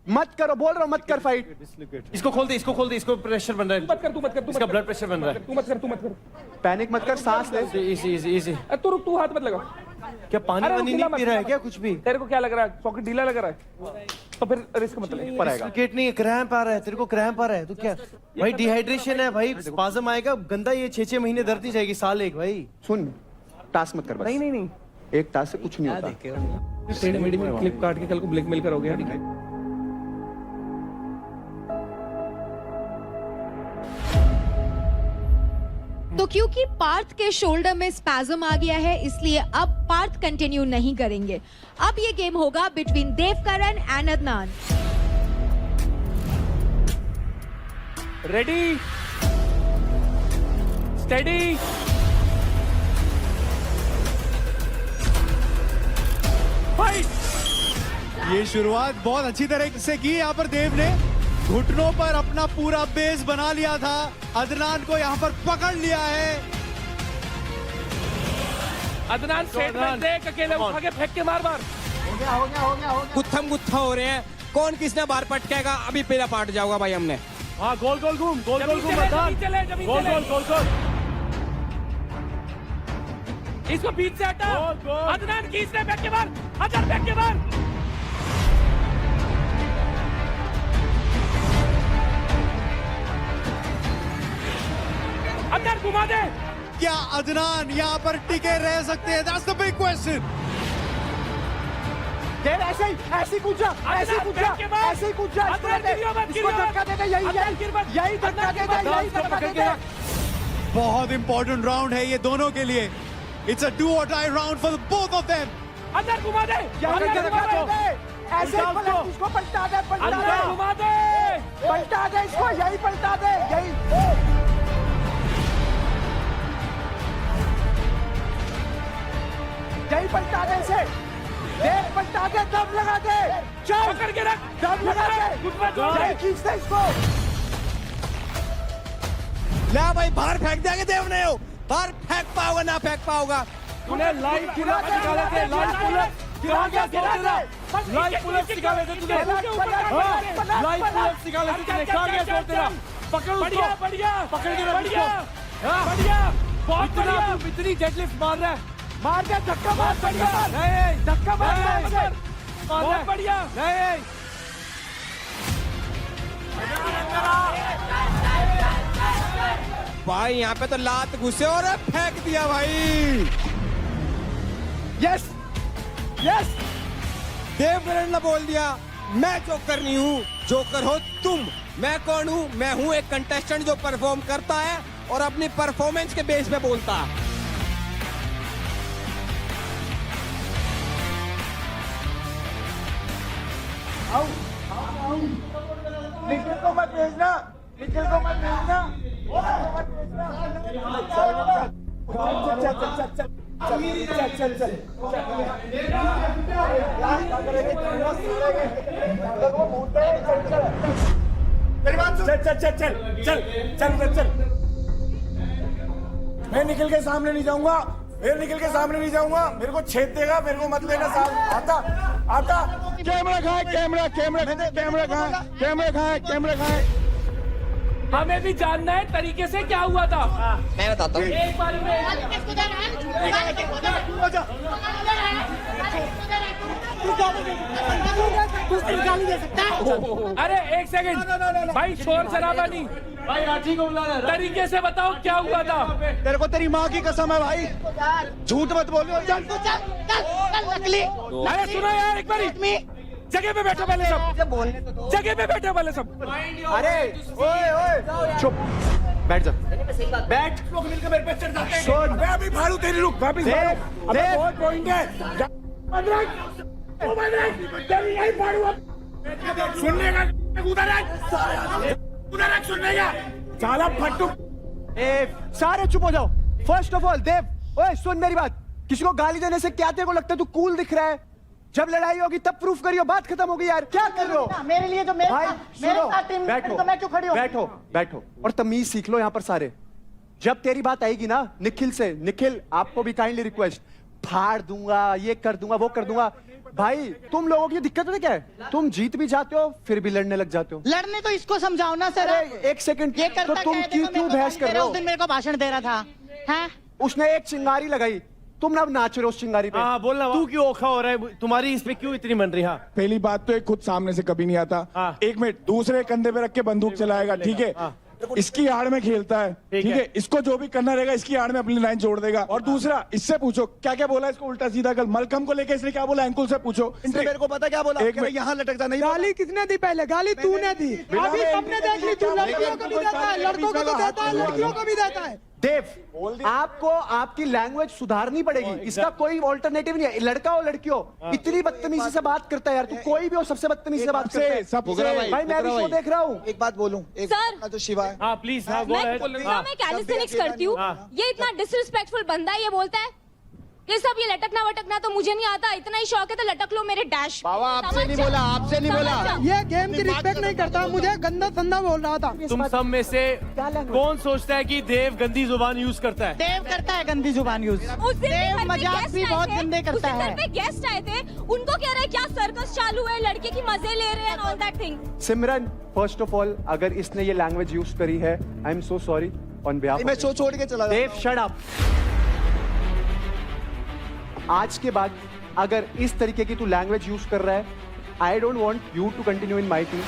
मत करो, बोल रहा हूं मत कर फाइट। इसको खोल दे, इसको खोल दे, इसको प्रेशर बन रहा है। मत कर, तू मत कर, तू इसका मत ब्लड प्रेशर बन रहा है। तू मत कर, तू मत कर। पैनिक मत कर, सांस ले। Easy easy easy. तू रुक, तू हाथ मत लगा। क्या पानी अरे वानी रुक, नहीं पी रहा है क्या कुछ भी? तेरे को क्या लग रहा है, सॉकेट ढीला लग रहा है तो फिर रिस्क मत ले। डिस्लोकेट नहीं, क्रैम्प आ रहा है। तेरे को क्रैम्प आ रहा है तो क्या भाई? डिहाइड्रेशन है भाई, स्पाज्म आएगा गंदा। ये 6-6 महीने दर्द ही जाएगी, साल एक। भाई सुन, टास्क मत कर बस। नहीं नहीं नहीं, एक टास्क से कुछ नहीं होता। टेढ़ी में क्लिप काट के कल को ब्लैकमेल करोगे। तो क्योंकि पार्थ के शोल्डर में स्पैज्म आ गया है, इसलिए अब पार्थ कंटिन्यू नहीं करेंगे। अब ये गेम होगा between Devkaran and Adnan. Ready, steady, fight. ये शुरुआत बहुत अच्छी तरह से की यहाँ पर देव ने। घुटनों पर अपना पूरा बेस बना लिया था, अदनान को यहाँ पर पकड़ लिया है। अदनान स्टेटमेंट दे, अकेले उठा के फेंक के मार मार। गुत्थम गुत्था हो रहे हैं, कौन किसने बार पटकेगा अभी पहला पार्ट जाऊंगा भाई हमने। हाँ गोल गोल घूम, गोल गोल घूम, गोल गोल गोल गोल। इसको बीच से हटा। अदनान खींचने फेंक के मार, अदनान फेंक के मार। अंदर घुमा दे। क्या अदनान यहाँ पर टिके रह सकते हैं? That's the big question. देव ऐसे ही कूद जा, ऐसे ही कूद जा, ऐसे ही कूद जा। इसको धक्का दे दे, यही धक्का दे दे, यही धक्का दे दे। बहुत इंपॉर्टेंट राउंड है ये दोनों के लिए। It's a do or die round for both of them. अंदर घुमा दे, अंदर घुमा दे। ऐसे ही पलट, इसको पलटा दे, पलटा दे, घुमा दे, पलटा दे इसको, यही पलटा दे, यही। यही पलटा दे इसे, देख पलटा दे, दम लगा दे, चल पकड़ के रख, दम लगा दे, यही खींच दे इसको। ले भाई बाहर फेंक देंगे देव ने, बाहर फेंक पाओगा ना फेंक पाओगा। तूने लाइव पुलअप निकाले थे, लाइव पुलअप गिरा गया तेरा, लाइव पुलअप निकाले थे तूने, लाइव पुलअप निकाले थे तूने, कहाँ गया जोर तेरा? पकड़ उसको, बढ़िया बढ़िया, पकड़ के रख बढ़िया उसको। बढ़िया, बहुत बढ़िया। इतनी डेडलिफ्ट मार रहा है, मार दे, धक्का मार, धक्का मार, नहीं धक्का मार, बहुत बढ़िया। नहीं भाई यहाँ पे तो लात घुसे और फेंक दिया भाई। यस यस, देवकरण ने बोल दिया मैं जोकर नहीं हूँ, जोकर हो तुम। मैं कौन हूँ? मैं हूँ एक कंटेस्टेंट जो परफॉर्म करता है और अपनी परफॉर्मेंस के बेस पे बोलता है। निखिल को मत भेजना, निखिल को मत भेजना। चल चल मेरी बात सुन। चल चल चल चल चल चल चल। मैं निखिल के सामने नहीं जाऊंगा, मैं निखिल के सामने नहीं जाऊंगा। मेरे को छेद देगा, मेरे को मत लेना साथ। आता आता कैमरा खाए, कैमरा कैमरा कैमरा खाए, कैमरा खाए, कैमरा खाए। हमें भी जानना है तरीके से क्या हुआ था। मैं बताता हूँ। एक बार में अरे एक सेकंड भाई, शोर शराबा नहीं भाई, राठी को बुला रहा। तरीके से बताओ क्या हुआ था। तेरे को तेरी माँ की कसम है भाई, झूठ मत बोलो। अरे सुनो यार एक बार, जगह पे बैठो पहले सब, जगह पे बैठो पहले सब। अरे ओए ओए चुप, बैठ जा, बैठ। लोग मिलकर मेरे पे चढ़ जाते हैं। मैं अभी फाड़ू तेरी, रुक वापिस फाड़ू। अबे बहुत पॉइंट है। तेरी नहीं फाड़ू अब। सुनने का उधर है, उधर है सुनने का। साला फट्टू। सारे चुप हो जाओ। फर्स्ट ऑफ ऑल देव, ओए सुन मेरी बात। किसी को गाली देने से क्या तेरे को लगता है तू कूल दिख रहा है? जब लड़ाई होगी तब प्रूफ करियो, बात खत्म होगी यार। क्या कर रहे हो? मेरे लिए जो मेरे भाई मेरे साथ टीम बैठो, तो मैं क्यों खड़ी हूँ? बैठो बैठो और तमीज सीख लो यहाँ पर सारे। जब तेरी बात आएगी ना निखिल से, निखिल आपको भी काइंडली रिक्वेस्ट, फाड़ दूंगा, ये कर दूंगा, वो कर दूंगा। भाई तुम लोगों की दिक्कत है क्या है? तुम जीत भी जाते हो फिर भी लड़ने लग जाते हो। लड़ने तो इसको समझाओ ना सर। एक सेकंड, ये तो तुम क्यों बहस कर रहे हो? उस दिन मेरे को भाषण दे रहा था, हैं? उसने एक चिंगारी लगाई, तुम ना अब नाच रहे हो उस चिंगारी पे। हाँ बोलना, तू क्यों औखा हो रहा है? तुम्हारी इस पे क्यों इतनी मन रही? हाँ पहली बात तो एक खुद सामने से कभी नहीं आता। एक मिनट, दूसरे कंधे पे रख के बंदूक चलाएगा, ठीक है? इसकी आड़ में खेलता है, ठीक है? इसको जो भी करना रहेगा इसकी आड़ में अपनी लाइन जोड़ देगा। और दूसरा, इससे पूछो क्या क्या बोला इसको उल्टा सीधा कल। मलकम को लेके इसने क्या बोला, अंकुल से पूछो। मेरे को पता क्या बोला, एक यहाँ लटकता नहीं। गाली किसने दी? पहले गाली तूने दी, अभी सबने देख ली। तू लड़कियों को भी देता है, लड़कों को भी देता है, लड़कियों को भी देता है। देव, आपको आपकी लैंग्वेज सुधारनी पड़ेगी, इसका कोई ऑल्टरनेटिव नहीं है। लड़का हो लड़की हो, इतनी बदतमीजी से बात करता है यार। तू कोई भी हो, सबसे बदतमीजी से बात करता है। भाई मैं भी शो देख रहा हूँ। एक बात बोलूं, एक सर, जो शिवा है। हाँ प्लीज, हाँ मैं कैलिस्थेनिक्स करती हूँ। ये इतना डिसरिस्पेक्टफुल बंदा है, ये बोलता है ये सब, ये लटकना वटकना तो मुझे नहीं आता। इतना ही शौक है तो लटक लो मेरे डैश। बाबा आपसे नहीं बोला, आपसे नहीं बोला। ये गेम की रिस्पेक्ट नहीं करता, मुझे गंदा संदा बोल रहा था। तुम सब में से कौन सोचता है कि देव गंदी जुबान यूज करता है? देव करता है गंदी जुबान यूज। उस दिन देव मजाक भी बहुत गंदे करता है। घर पे गेस्ट आए थे, उनको कह रहे क्या सर्कस चालू है, लड़के की मजे ले रहे हैं all that thing. Simran, first of all अगर इसने ये लैंग्वेज यूज करी है, I am so sorry on behalf. मैं शो छोड़ के चला गया। देव शट अप। आज के बाद अगर इस तरीके की तू लैंग्वेज यूज कर रहा है, I don't want you to continue in my team.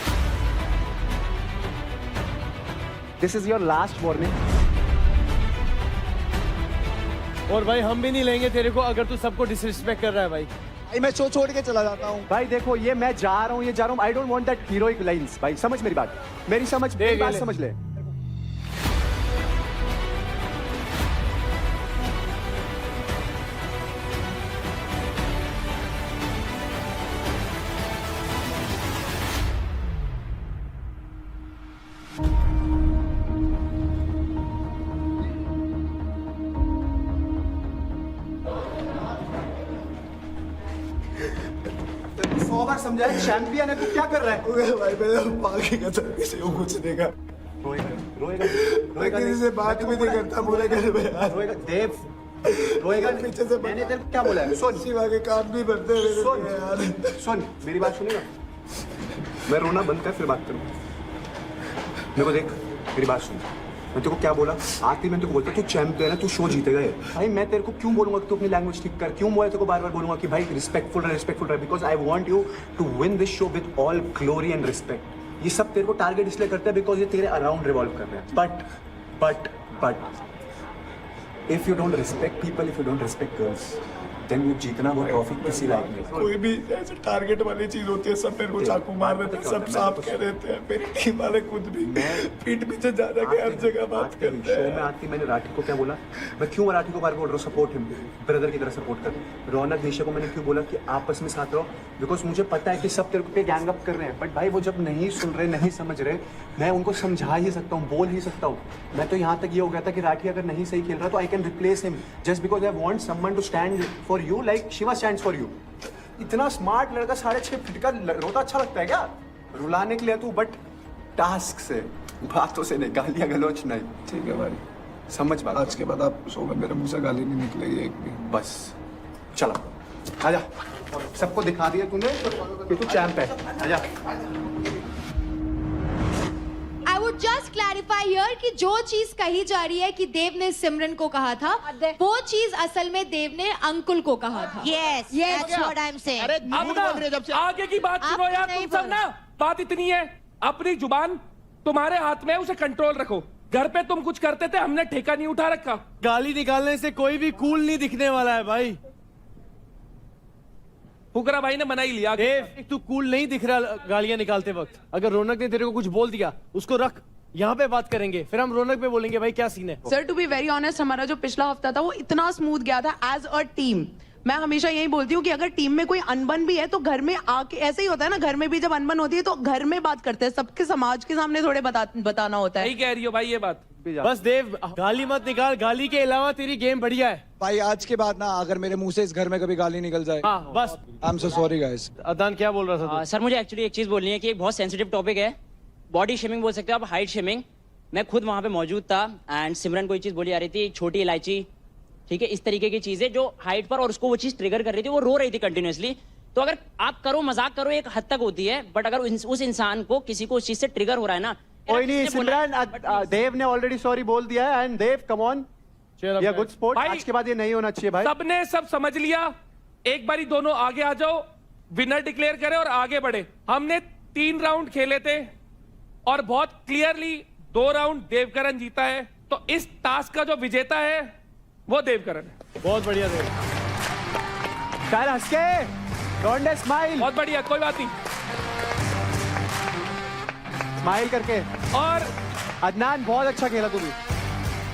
This is your last warning. और भाई हम भी नहीं लेंगे तेरे को अगर तू सबको डिसरिस्पेक्ट कर रहा है भाई। मैं शो छोड़ के चला जाता हूँ। भाई देखो, ये मैं जा रहा हूँ, ये जा रहा हूँ। आई don't want that heroic lines. भाई समझ मेरी बात, मेरी समझ, मेरी बात समझ ले। समझाया, चैंपियन है, तू क्या कर रहा है? भाई मैं पागल का था, किसी को कुछ देगा। रोएगा किसी से बात भी नहीं करता पूरे घर में यार। रोएगा देव, रोएगा पीछे से। मैंने तेरे को क्या बोला है? सुन, शिवा के काम भी बनते हैं सुन यार। सुन मेरी बात सुनेगा? मैं रोना बंद कर फिर बात करूँ। मेरे को देख, मेरी बात सुन। मैं तेरे को क्या बोला? आखिर मैं तेरे को बोलता तू चैंपियन है, तू शो जीतेगा। भाई मैं तेरे को क्यों बोलूंगा कि तू अपनी लैंग्वेज ठीक कर? क्यों मैं तेरे को बार बार बोलूंगा कि भाई रिस्पेक्टफुल रहे, because I want you to win this show with all glory and respect. ये सब तेरे को टारगेट इसलिए करते हैं बिकॉज ये तेरे अराउंड रिवॉल्व कर रहे हैं। But if you don't respect people, if you don't respect girls, then वो जीतना वो ट्रॉफी किसी लायक नहीं। कोई भी ऐसे टारगेट वाली चीज होती है, सब मेरे को चाकू मार रहे थे, सब साफ कह देते हैं, मेरी टीम वाले खुद भी पीठ पीछे जा के हर जगह बात करते हैं। शो में आती मैंने राठी को क्या बोला, मैं क्यों राठी को बार बोल रहा हूँ सपोर्ट हिम, ब्रदर की तरह सपोर्ट कर। रौनक निशा को मैंने क्यों बोला कि आपस में साथ रहो, बिकॉज मुझे पता है कि सब तेरे को गैंग अप कर रहे हैं, बट भाई वो जब नहीं सुन रहे, नहीं समझ रहे, मैं उनको समझा ही सकता हूँ, बोल ही सकता हूँ। मैं तो यहाँ तक ये हो गया था कि राठी अगर नहीं सही खेल रहा तो I can replace him just because I want someone to stand for you like Shiva stands for you. इतना स्मार्ट लड़का 6.5 फीट का रोता अच्छा लगता है क्या? रुलाने के लिए तू, बट टास्क से, बातों से नहीं, गालियां गलौच नहीं। ठीक है भाई, समझ बात। आज के बाद आप शो में मेरे मुंह से गाली नहीं निकलेगी एक भी। बस चलो आजा, सबको दिखा दिया तूने कि तू चैंप है। आजा। I would just clarify here कि जो चीज कही जा रही है कि देव ने सिमरन को कहा था, वो चीज असल में देव ने अंकुल को कहा था। Yes, that's what I'm saying. अरे झूठ बोल रहे जब से। आगे की बात सुनो यार, तुम सब ना, बात इतनी है, अपनी जुबान तुम्हारे हाथ में है, उसे कंट्रोल रखो। घर पे तुम कुछ करते थे, हमने ठेका नहीं उठा रखा। गाली निकालने से कोई भी कूल नहीं दिखने वाला है भाई। फुकरा भाई ने मना ही लिया। देव, तू कूल नहीं दिख रहा गालियां निकालते वक्त। अगर रौनक ने तेरे को कुछ बोल दिया, उसको रख, यहाँ पे बात करेंगे, फिर हम रौनक पे बोलेंगे भाई क्या सीन है। Sir to be very honest, हमारा जो पिछला हफ्ता था वो इतना स्मूथ गया था एज अ टीम। मैं हमेशा यही बोलती हूँ कि अगर टीम में कोई अनबन भी है तो घर में आके, ऐसे ही होता है ना, घर में भी जब अनबन होती है तो घर में बात करते हैं, सबके समाज के सामने थोड़े बताना होता है। सही कह रही हो भाई ये बात। बस देव, गाली मत निकाल, गाली के अलावा तेरी गेम बढ़िया है भाई। आज के बाद ना अगर मेरे मुंह से इस घर में कभी गाली निकल जाए, हाँ बस। I am so sorry guys. Adnan क्या बोल रहा था? सर मुझे एक्चुअली एक चीज बोलनी है कि एक बहुत सेंसिटिव टॉपिक है, बॉडी शेमिंग बोल सकते हो आप, हाइट शेमिंग। मैं खुद वहां पे मौजूद था एंड सिमरन कोई चीज बोली आ रही थी, छोटी इलायची, ठीक है, इस तरीके की चीजें जो हाइट पर, और उसको वो चीज ट्रिगर कर रही थी, वो रो रही थी कंटिन्यूअसली। तो अगर आप करो, मजाक करो, एक हद तक होती है, बट अगर उस इंसान को, किसी को उस चीज से ट्रिगर हो रहा है ना, कोई नहीं सिमरन, देव ने ऑलरेडी सॉरी बोल दिया है, एंड देव कम ऑन, ये गुड स्पोर्ट। आज के बाद ये नहीं होना चाहिए भाई। सबने सब समझ लिया, एक बारी दोनों आगे आ जाओ, विनर डिक्लेयर करें और आगे बढ़े। हमने 3 राउंड खेले थे और बहुत क्लियरली 2 राउंड देवकरण जीता है, तो इस टास्क का जो विजेता है वो देवकरण है। बहुत बढ़िया देव, चल हंस के, डोंट स्माइल। बहुत बढ़िया, कोई बात नहीं, स्माइल करके। और अदनान बहुत अच्छा खेला तू भी।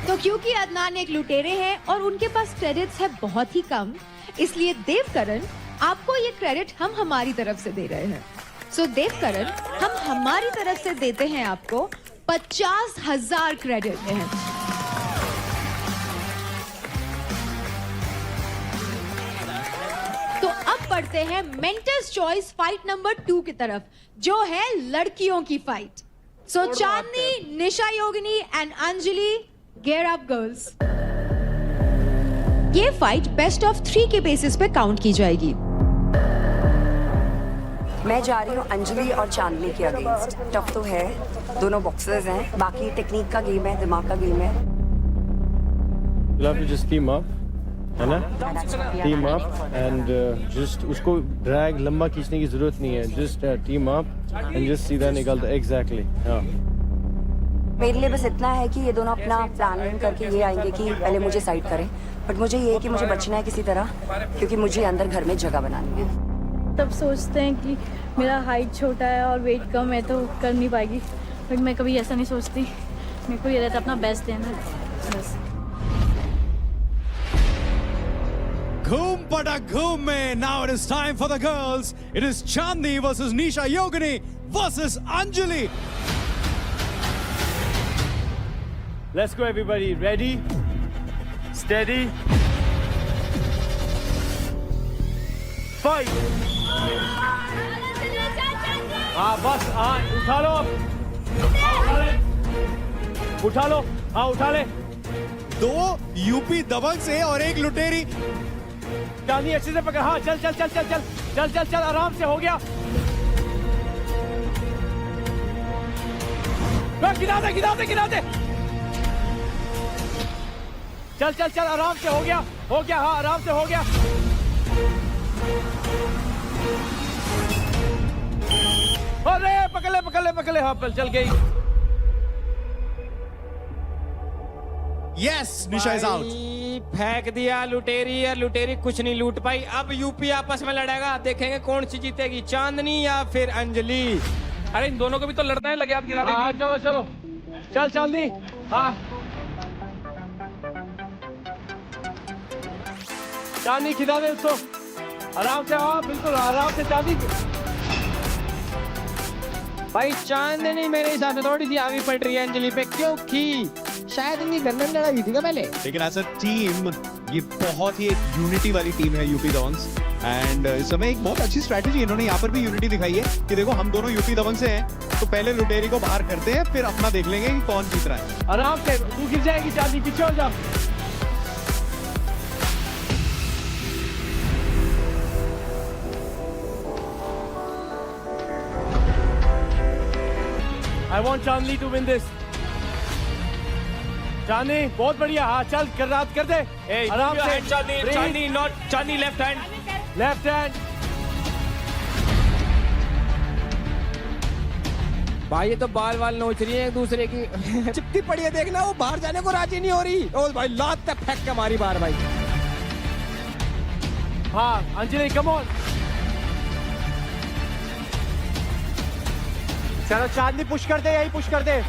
तो क्योंकि अदनान एक लुटेरे हैं और उनके पास क्रेडिट्स है बहुत ही कम, इसलिए देवकरण आपको ये क्रेडिट हम हमारी तरफ से दे रहे हैं। सो देवकरण, हम हमारी तरफ से देते हैं आपको 50,000 क्रेडिट हैं। तो अब बढ़ते हैं मेंटर्स चॉइस फाइट नंबर 2 की तरफ, जो है लड़कियों की fight. So Chandni, Nisha Yogini and Anjali, gear up girls. ये फाइट बेस्ट ऑफ 3 के बेसिस पे काउंट की जाएगी। मैं जा रही हूँ अंजलि और चांदनी के अगेंस्ट। टफ तो है, दोनों बॉक्सर्स हैं, बाकी टेक्निक का गेम है, दिमाग का गेम है। You'll have to just team up, है ना? टीम अप एंड जस्ट उसको ड्रैग लंबा खींचने की जरूरत नहीं है, just team up and just सीधा निकलता। एग्जैक्टली, हाँ। मेरे लिए बस इतना है कि ये दोनों अपना प्लान करके ये आएंगे कि पहले मुझे साइड करें, बट मुझे ये है कि मुझे बचना है किसी तरह, क्योंकि मुझे अंदर घर में जगह बनानी है। तब सोचते हैं कि मेरा हाइट छोटा है और वेट कम है तो कर नहीं पाएगी, बट मैं कभी ऐसा नहीं सोचती। मेरे को ये रहता अपना बेस्ट देना, बस। Ghoom Patak Ghoom mein. Now it is time for the girls. It is Chandni versus Nisha Yogini versus Anjali. Let's go everybody. Ready? Steady. Fight. हाँ बस, हाँ उठा लो अब, उठा लो, हाँ उठा ले। 2 यूपी दबंग से और 1 लुटेरी। चांदी अच्छे से पकड़, हाँ चल चल चल चल चल चल चल चल, आराम से, हो गया। गिरा दे गिरा दे गिरा दे, चल चल चल, आराम से, हो गया, हाँ आराम से, हो गया। अरे पकड़ ले, हाँ चल गई। Yes Nisha is out. फेंक दिया लुटेरी, और लुटेरी कुछ नहीं लूट पाई। अब यूपी आपस में लड़ेगा, देखेंगे कौन सी जीतेगी, चांदनी या फिर अंजलि। अरे इन दोनों को भी तो लड़ना है, लगे आप गिरा हाँ चलो चलो, चल चांदनी। हाँ चांदनी खिला दे उसको आराम से। हाँ बिल्कुल आराम से चांदनी। भाई चांदनी मेरे हिसाब से थोड़ी सी आगे पड़ रही है अंजलि पे, क्योंकि शायद इनकी गंदन लड़ाई थी क्या पहले। लेकिन एज अ टीम ये बहुत ही एक यूनिटी वाली टीम है यूपी दबंग्स, एंड इस समय एक बहुत अच्छी स्ट्रैटेजी इन्होंने यहाँ पर भी यूनिटी दिखाई है कि देखो हम दोनों यूपी दबंग से हैं, तो पहले लुटेरी को बाहर करते हैं, फिर अपना देख लेंगे कि कौन जीत रहा है। आराम से, तू गिर जाएगी चांदनी, पीछे हो जा। I want Chandni to win this. चांदनी बहुत बढ़िया। हाँ चल कर रात कर दे आराम से। Chandni not Chandni, left hand, left hand. भाई ये तो बाल बाल नोच रही है एक दूसरे की। चिपकी पड़ी है, देखना वो बाहर जाने को राजी नहीं हो रही। ओ भाई लात तक फेंक के मारी बार भाई। हाँ अंजलि कम ऑन। चलो चांदनी पुश कर दे, यही पुश कर दे।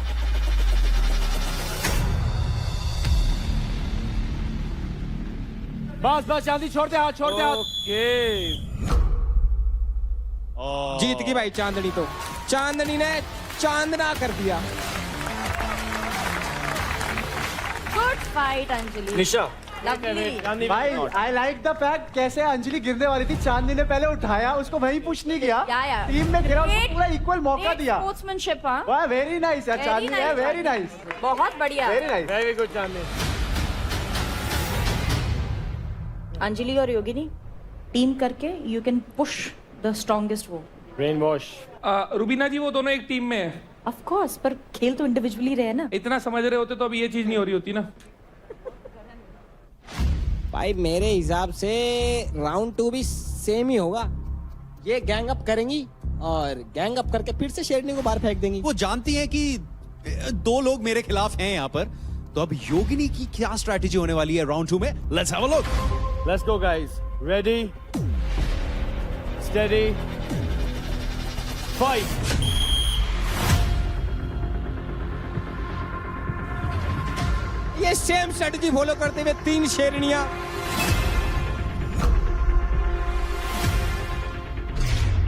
बस बस चांदनी छोड़ दे हाथ, छोड़ दे हाथ। जीत गई भाई चांदनी, तो चांदनी ने चांदना कर दिया। Good fight Anjali. Nisha Lovely. भाई आई लाइक द फैक्ट कैसे अंजलि गिरने वाली थी, चांदनी ने पहले उठाया, उसको वहीं पुश नहीं किया, या। टीम में गिरा, उसको पूरा इक्वल मौका दिया। स्पोर्ट्समैनशिप। हाँ वाह वेरी नाइस यार चांदनी, है वेरी नाइस, बहुत बढ़िया। Very nice, very good Chandni. Anjali और योगिनी टीम करके you can push the strongest वो। Brainwash. रुबीना जी वो दोनों एक टीम में है। ऑफ कोर्स, पर खेल तो इंडिविजुअली रहे ना। इतना समझ रहे होते तो अब ये चीज नहीं हो रही होती ना। भाई मेरे हिसाब से राउंड 2 भी सेम ही होगा। ये गैंग अप करेंगी और गैंग अप करके फिर से शेरनी को बाहर फेंक देंगी। वो जानती हैं कि 2 लोग मेरे खिलाफ हैं यहाँ पर, तो अब योगिनी की क्या स्ट्रैटेजी होने वाली है राउंड 2 में, let's have a look. Let's go guys, ready steady fight. ये सेम स्ट्रेटजी फॉलो करते हुए 3 शेरनियां।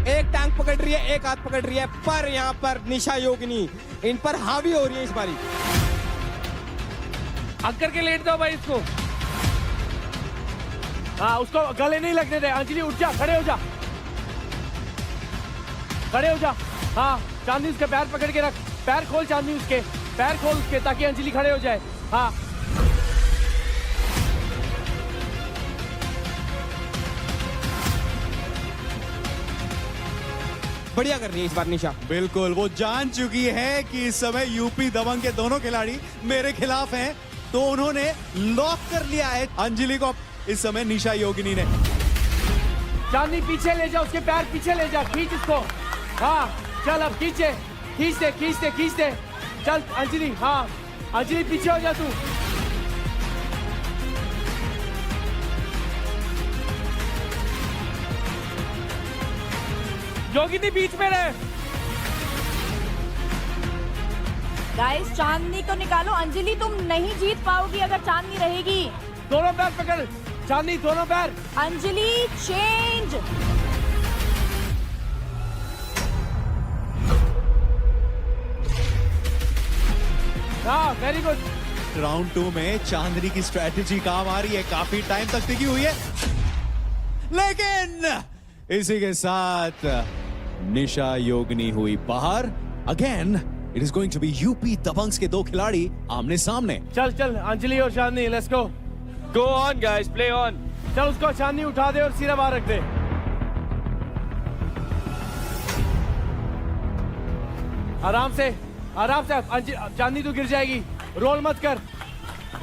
एक टांग पकड़ रही है, एक हाथ पकड़ रही है, पर यहाँ पर निशा योगिनी इन पर हावी हो रही है इस बारी। अक्कर के लेट दो भाई इसको। हाँ उसको गले नहीं लगने दे। अंजलि उठ जा, खड़े हो जा, खड़े हो जा। हाँ चांदनी उसके पैर पकड़ के रख, पैर खोल चांदनी, उसके पैर खोल उसके, ताकि अंजलि खड़े हो जाए। हाँ बढ़िया कर रही है इस बार निशा। बिल्कुल, वो जान चुकी है कि इस समय यूपी दबंग के दोनों खिलाड़ी मेरे खिलाफ हैं, तो उन्होंने लॉक कर लिया है अंजलि को इस समय निशा योगिनी ने। चांदनी पीछे ले जा, उसके पैर पीछे ले जा, खींच उसको। हाँ चल अब खींचे, खींच दे, खींच दे, खींच दे। चल अंजलि, हाँ अंजलि पीछे हो जा तू। योगिनी बीच में रहे। गाइस चांदनी को निकालो। अंजलि तुम नहीं जीत पाओगी अगर चांदनी रहेगी। दोनों पैर पकड़ चांदनी, दोनों पैर। अंजलि चेंज। हाँ वेरी गुड। राउंड 2 में चांदनी की स्ट्रैटेजी काम आ रही है, काफी टाइम तक टिकी हुई है, लेकिन इसी के साथ निशा योगिनी हुई बाहर। Again it is going to be UP Dabangs के 2 खिलाड़ी आमने सामने। चल चल अंजलि और Chandni, let's go. Go on guys, play on. चल उसको चांदनी उठा दे और सीधा बाहर रख दे। आराम से, आराम से। चांदनी तू गिर जाएगी, रोल मत कर,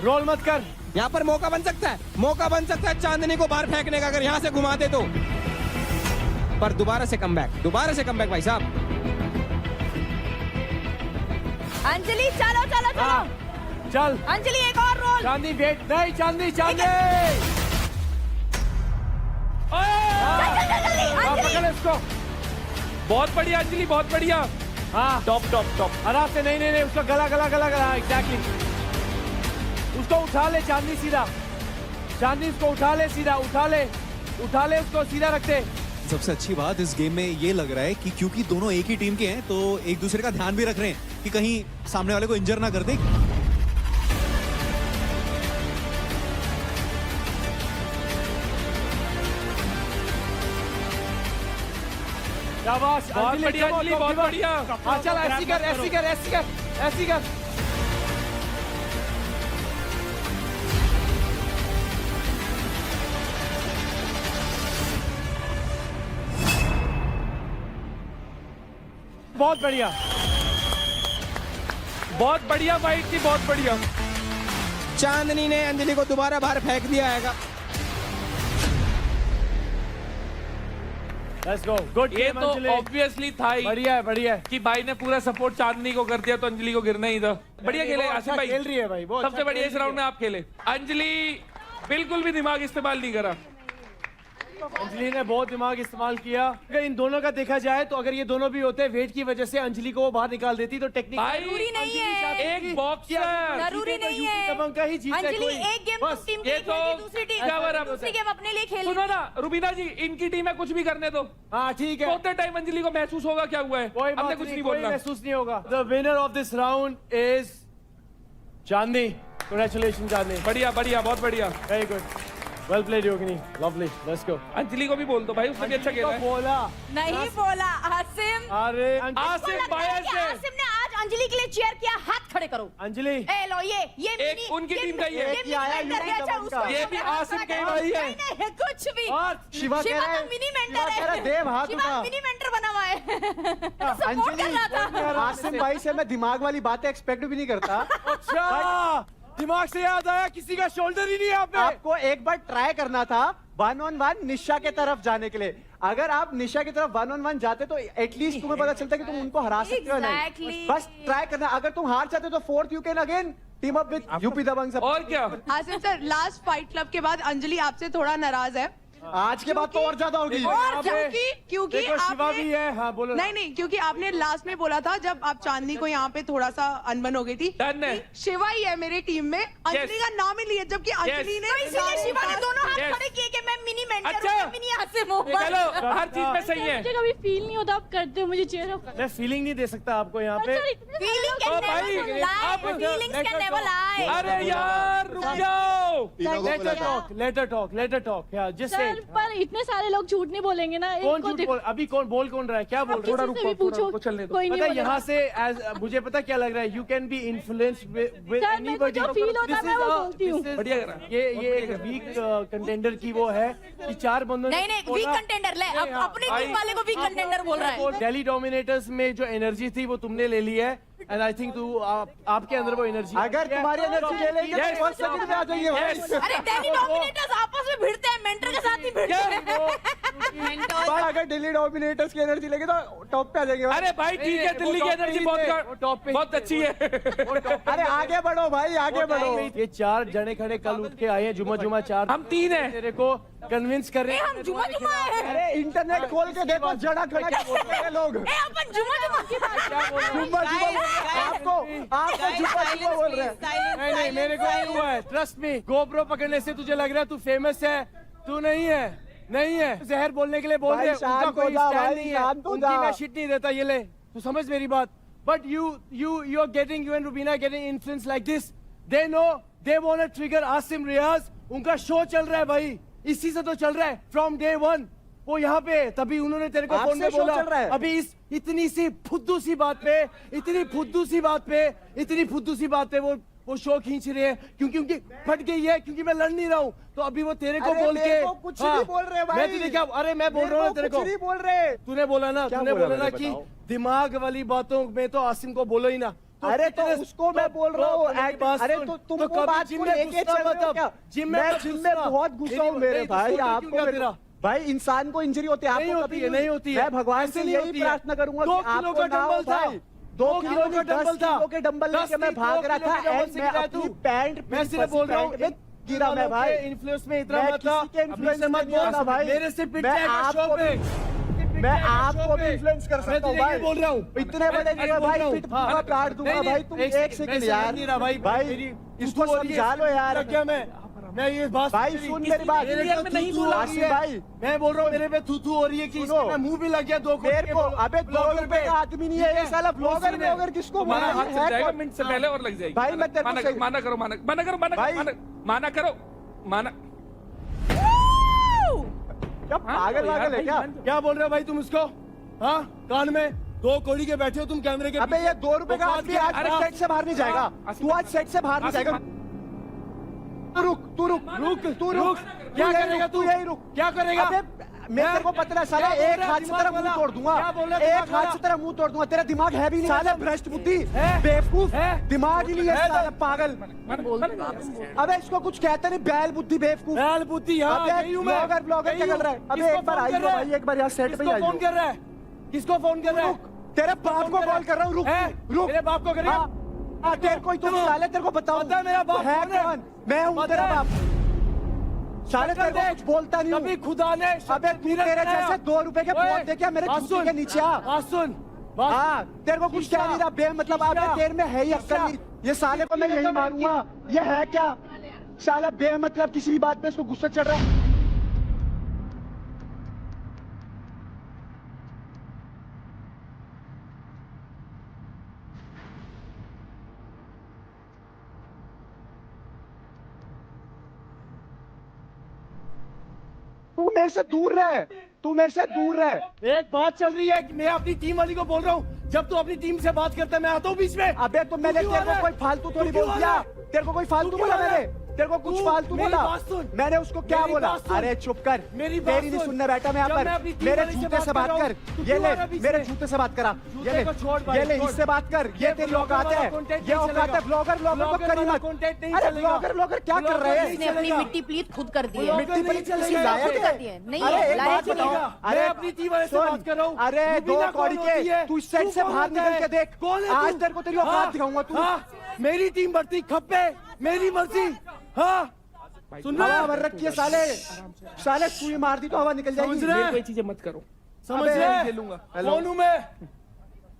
रोल मत कर। यहाँ पर मौका बन सकता है, मौका बन सकता है चांदनी को बाहर फेंकने का अगर यहाँ से घुमा दे तो। पर दोबारा से कमबैक, दोबारा से कमबैक भाई साहब। अंजलि चलो चलो चलो। चल अंजलि एक और रोल। चांदनी वेट नहीं, चांदनी चांदनी पकड़ इसको। बहुत बढ़िया अंजलि, बहुत बढ़िया। हाँ टॉप टॉप टॉप आराम से। नहीं नहीं नहीं, उसका गला गला गला गला एग्जैक्टली। उसको उठा ले चांदनी सीधा, चांदनी उसको उठा ले सीधा, उठा ले उसको सीधा रखते। सबसे अच्छी बात इस गेम में ये लग रहा है कि क्योंकि दोनों एक ही टीम के हैं तो एक दूसरे का ध्यान भी रख रहे हैं कि कहीं सामने वाले को इंजर ना कर दे। शाबाश, बहुत बढ़िया अंजलि, बहुत बढ़िया। हाँ चल, ऐसी कर ऐसी कर ऐसी कर ऐसी कर। बहुत बढ़िया, बहुत बढ़िया फाइट थी, बहुत बढ़िया। चांदनी ने अंजलि को दोबारा बाहर फेंक दिया है। लेट्स गो, गुड ये गेम तो अंजलि। ऑब्वियसली था ही। बढ़िया है, बढ़िया है कि भाई ने पूरा सपोर्ट चांदनी को कर दिया तो अंजलि को गिरना ही था। बढ़िया खेले आसिफ भाई, खेल रही है भाई, बहुत सबसे बढ़िया इस राउंड में आप खेले। अंजलि बिल्कुल भी दिमाग इस्तेमाल नहीं करा। अंजलि ने बहुत दिमाग इस्तेमाल किया। अगर इन दोनों का देखा जाए तो अगर ये दोनों भी होते वेट की वजह से अंजलि को वो बाहर निकाल देती तो टेक्निक जरूरी नहीं है, एक बॉक्सर जरूरी नहीं है। दबंग का ही जीत है अंजलि कोई। एक गेम बस टीम ये के तो लिए दूसरी टीम दूसरी गेम अपने लिए खेल। सुनो ना रुबीना जी, इनकी टीम है, कुछ भी करने दो। हाँ ठीक है, सोते टाइम अंजलि को महसूस होगा क्या हुआ है, कोई हमने बात कुछ नहीं कोई बोलना। महसूस नहीं होगा। The winner of this round is Chandni. Congratulation Chandni, बढ़िया बढ़िया, बहुत बढ़िया, very good, well played Yogini, lovely, let's go. Anjali को भी बोल दो भाई, उसने भी अच्छा खेला है। बोला नहीं बोला आसिम। अरे आसिम बायर से आसिम ने आज अंजलि के लिए चेयर किया, हाथ खड़े करो। अंजलि ए लो ये एक उनकी टीम का ही है। ये ये भी आसिम का ही भाई है। नहीं कुछ भी। और शिवा कह रहा है, मिनी शिवा कह रहा मेंटर है, देव हाथ उठा। मिनी मेंटर बना हुआ है। सपोर्ट कर रहा था। आसिम भाई से मैं दिमाग वाली बातें एक्सपेक्ट भी नहीं करता। अच्छा, दिमाग से याद आया किसी का शोल्डर ही नहीं है आप पे। आपको एक बार ट्राई करना था 1-on-1 निशा के तरफ जाने के लिए। अगर आप निशा की तरफ 1-on-1 जाते तो एटलीस्ट तुम्हें पता चलता कि तुम उनको हरा सकते हो नहीं। Exactly. बस ट्राई करना। अगर तुम हार जाते तो fourth you can again team up with UP Dabang सब। और क्या Asim sir, last fight club के बाद अंजलि आपसे थोड़ा नाराज है। आज के बाद तो और ज्यादा होगी। और क्योंकि देखो शिवा आपने भी है। हाँ बोलो। नहीं, क्योंकि आपने लास्ट में बोला था जब आप चांदनी को यहाँ पे थोड़ा सा अनबन हो गई थी, Done है। कि शिवा ही है मेरी टीम में, अंजलि का नाम ही लिया, जबकि अंजलि ने तो इसीलिए शिवा ने दोनों हाथ Yes. खड़े किए कि मैं मिनी मेंटर अच्छा। हूँ, मिनी आसिम हूँ। चलो हर चीज में सही है। मुझे कभी फील नहीं होता आप करते हो मुझे चेयर अप। मैं फीलिंग नहीं दे सकता आपको यहाँ पे। फीलिंग ओ कैन भाई, नेवर लाई, आप- फीलिंग्स कैन नेवर लाई। अरे यार रुक जाओ। लेटर टॉक यार जिससे सर पर इतने सारे लोग झूठ नहीं बोलेंगे ना। कौन एक को झूठ बोल, अभी कौन बोल कौन रहा है, क्या बोल रहा है? किसी से भी पूछो, चलने दो। कोई नहीं पता है बोलेगा। यहाँ से मुझे पता क्या लग रहा है, you can be influence with sir, मेरे को एनीबॉडी। जो फील होता है मैं वो बोलती हूँ। बढ़िया करा। ये एक वीक कंटेंडर की वो है कि 4 बंदों नहीं नहीं, वीक कंटेंडर ले, अब अपने टीम वाले को वीक कंटेंडर बोल रहा है। दिल्ली डोमिनेटर्स में जो एनर्जी थी वो तुमने ले ली है, एंड आई थिंक तू आपके अंदर वो एनर्जी। अगर तुम्हारी एनर्जी ले लेंगे तो Yes. फर्स्ट सेकंड में आ जाइए भाई। अरे दिल्ली डोमिनेटर्स आपस में भिड़ते हैं, मेंटर के साथ ही भिड़ते हैं। पर अगर दिल्ली डोमिनेटर्स की एनर्जी लेंगे तो टॉप पे आ जाएंगे भाई। अरे भाई ठीक है, दिल्ली की एनर्जी बहुत अच्छी है। अरे आगे बढ़ो भाई, आगे बढ़ो। ये 4 जने खड़े कल उठ के आए हैं, जुमा 4। हम 3 हैं। तेरे को कन्विंस कर रहे हैं। हम जुमा आए हैं। अरे इंटरनेट खोल के देखो, जड़ा खड़ा क्या बोल रहे हैं लोग। ए अपन जुमा की बात जुम्मा आपको जुम्मा बोल रहे हैं। नहीं मेरे को नहीं हुआ है, ट्रस्ट मी। गोप्रो पकड़ने से तुझे लग रहा है तू फेमस है, तू नहीं है, नहीं है। जहर बोलने के लिए बोल भाई रहे, शांत उनका हो कोई जा, स्टैंड भाई नहीं शांत है, हो उनकी जा। मैं शिट नहीं देता। ये ले, तू समझ मेरी बात। But you are getting, you and Rubina getting influence like this. They know, they want to trigger Asim Riaz. उनका शो चल रहा है भाई, इसी से तो चल रहा है from day one। वो यहाँ पे, तभी उन्होंने तेरे को आपसे फोन में शो बोला। चल रहा है। अभी इस इतनी सी फुद्दू सी बात पे, इतनी फुद्दू सी बात पे वो शो खींच रहे हैं, क्योंकि फट गई है, क्योंकि मैं लड़ नहीं रहा हूँ। तो अभी वो तेरे को अरे बोल मेरे के को कुछ नहीं बोल रहे भाई। मैं तुझे क्या, अरे मैं बोल रहा हूँ तेरे को, कुछ नहीं बोल रहे। तूने बोला ना, क्या तूने बोला बोला ना मैंने, कि बताओ। दिमाग वाली बातों में तो आसिम को बोलो ही ना। अरे तो उसको मैं बोल रहा हूँ। अरे तो तुम वो बात को लेके चल रहे हो क्या? जिम मैं जिम में बहुत गुस्सा हूँ मेरे भाई। आपको भाई इंसान को इंजरी होती है, नहीं आपको होती कभी है, नहीं होती है। मैं भगवान से ऐसे नहीं यही होती है। प्रार्थना करूंगा 2 कि किलो आपको का ना हो डंबल था, भाई। 2 2 किलो का डंबल था, 10 किलो के डंबल लेके मैं भाग रहा था एंड मैं अपनी पैंट मैं सिर्फ बोल रहा हूँ गिरा मैं भाई इन्फ्लुएंस में इतना मैं मत था, किसी के इन्फ्लुएंस अभी से में नहीं आता भाई मेरे से पिट मैं जाएगा शो आपको पे, मैं आपको भी इन्फ्लुएंस कर मैं सकता हूँ तुझे भाई ये बोल रहा हूँ, इतने बड़े नहीं है भाई पिट दूंगा काट दूंगा भाई तुम एक सेकंड यार भाई इसको समझा लो यार क्या मैं ये बात भाई सुन मेरी बात नहीं बोला आसिफ भाई मैं बोल रहा हूँ मेरे पे थू हो रही है कि इसमें मुंह भी लग गया 2 मेरे को अबे 2 रुपए का आदमी नहीं है ये साला ब्लॉगर किसको तुम्हारा माना हाथ चल जाएगा मिनट से पहले और लग जाएगी। भाई मैं तेरे को माना करो माना करो क्या पागल है क्या बोल रहे हो भाई तुम इसको? हाँ कान में 2 कौड़ी के बैठे हो तुम कैमरे के अबे ये 2 रुपए का आदमी आज सेट से बाहर नहीं जाएगा तू आज सेट से बाहर नहीं जाएगा तू रुक क्या करेगा तू? यही रुक क्या करेगा? मैं तेरे को पता है साला एक हाथ से तेरा मुंह तोड़ दूंगा एक हाथ से तेरा मुंह तोड़ दूंगा तेरा दिमाग है भी नहीं साला भ्रष्ट बुद्धि बेवकूफ दिमाग ही नहीं है साला पागल अबे इसको कुछ कहते नहीं बैल बुद्धि बेवकूफ बैल बुद्धि ब्लॉगर क्या कर रहा है अबे एक बार आइए भाई एक बार यहाँ सेट पे आइए फोन कर रहा है? किसको फोन कर रहा है? तेरे बाप को कॉल कर रहा हूँ रुक मेरे बाप को करेगा? तेरे को ही तो साले तेरे को बताओ मेरा बाप है कौन? मैं हूँ तेरा बाप साले तेरे को कुछ बोलता नहीं कभी खुदा ने अबे तू तेरे जैसे 2 रुपए के बोल दे क्या मेरे जूते के नीचे आ सुन हाँ तेरे को कुछ क्या नहीं रहा बे मतलब आप तेरे में है ही अक्ल नहीं ये साले को मैं यही मारूंगा ये है क्या साला बे मतलब किसी भी बात पे इसको गुस्सा चढ़ रहा है तू मेरे से दूर रहे तू मेरे से दूर रहे एक बात चल रही है कि मैं अपनी टीम वाली को बोल रहा हूँ जब तू अपनी टीम से बात करता है मैं आता हूँ बीच में अबे तो मैंने तेरे को कोई फालतू थोड़ी बोल दिया तेरे को कोई फालतू बोला मैंने तेरे को कुछ फालतू बोला मैंने उसको क्या बोला अरे चुप कर तेरी नहीं सुनने बैठा मैं यहाँ पर मेरे जूते से बात कर ये ले मेरे जूते से बात करा ये ले इससे बात कर ये तेरी औकात है ये औकात है ब्लॉगर को करी मत अरे ब्लॉगर क्या कर रहे हैं इसने अपनी मिट्टी प्लीत खुद कर दी है मिट्टी प्लीत किसी लायक है नहीं अरे एक लायक बात बताओ अरे अपनी टीम वाले से बात कर रहा हूँ अरे 2 कौड़ी के तू इस साइड से बाहर निकल के देख आज तेरे को तेरी औकात दिखाऊंगा तू मेरी टीम बढ़ती खप्पे मेरी मर्जी हाँ सुन रहा भर रखी है साले सुई मार दी तो हवा निकल जाएगी कोई चीजें मत करो समझ रहे खेलूंगा कौन हूँ मैं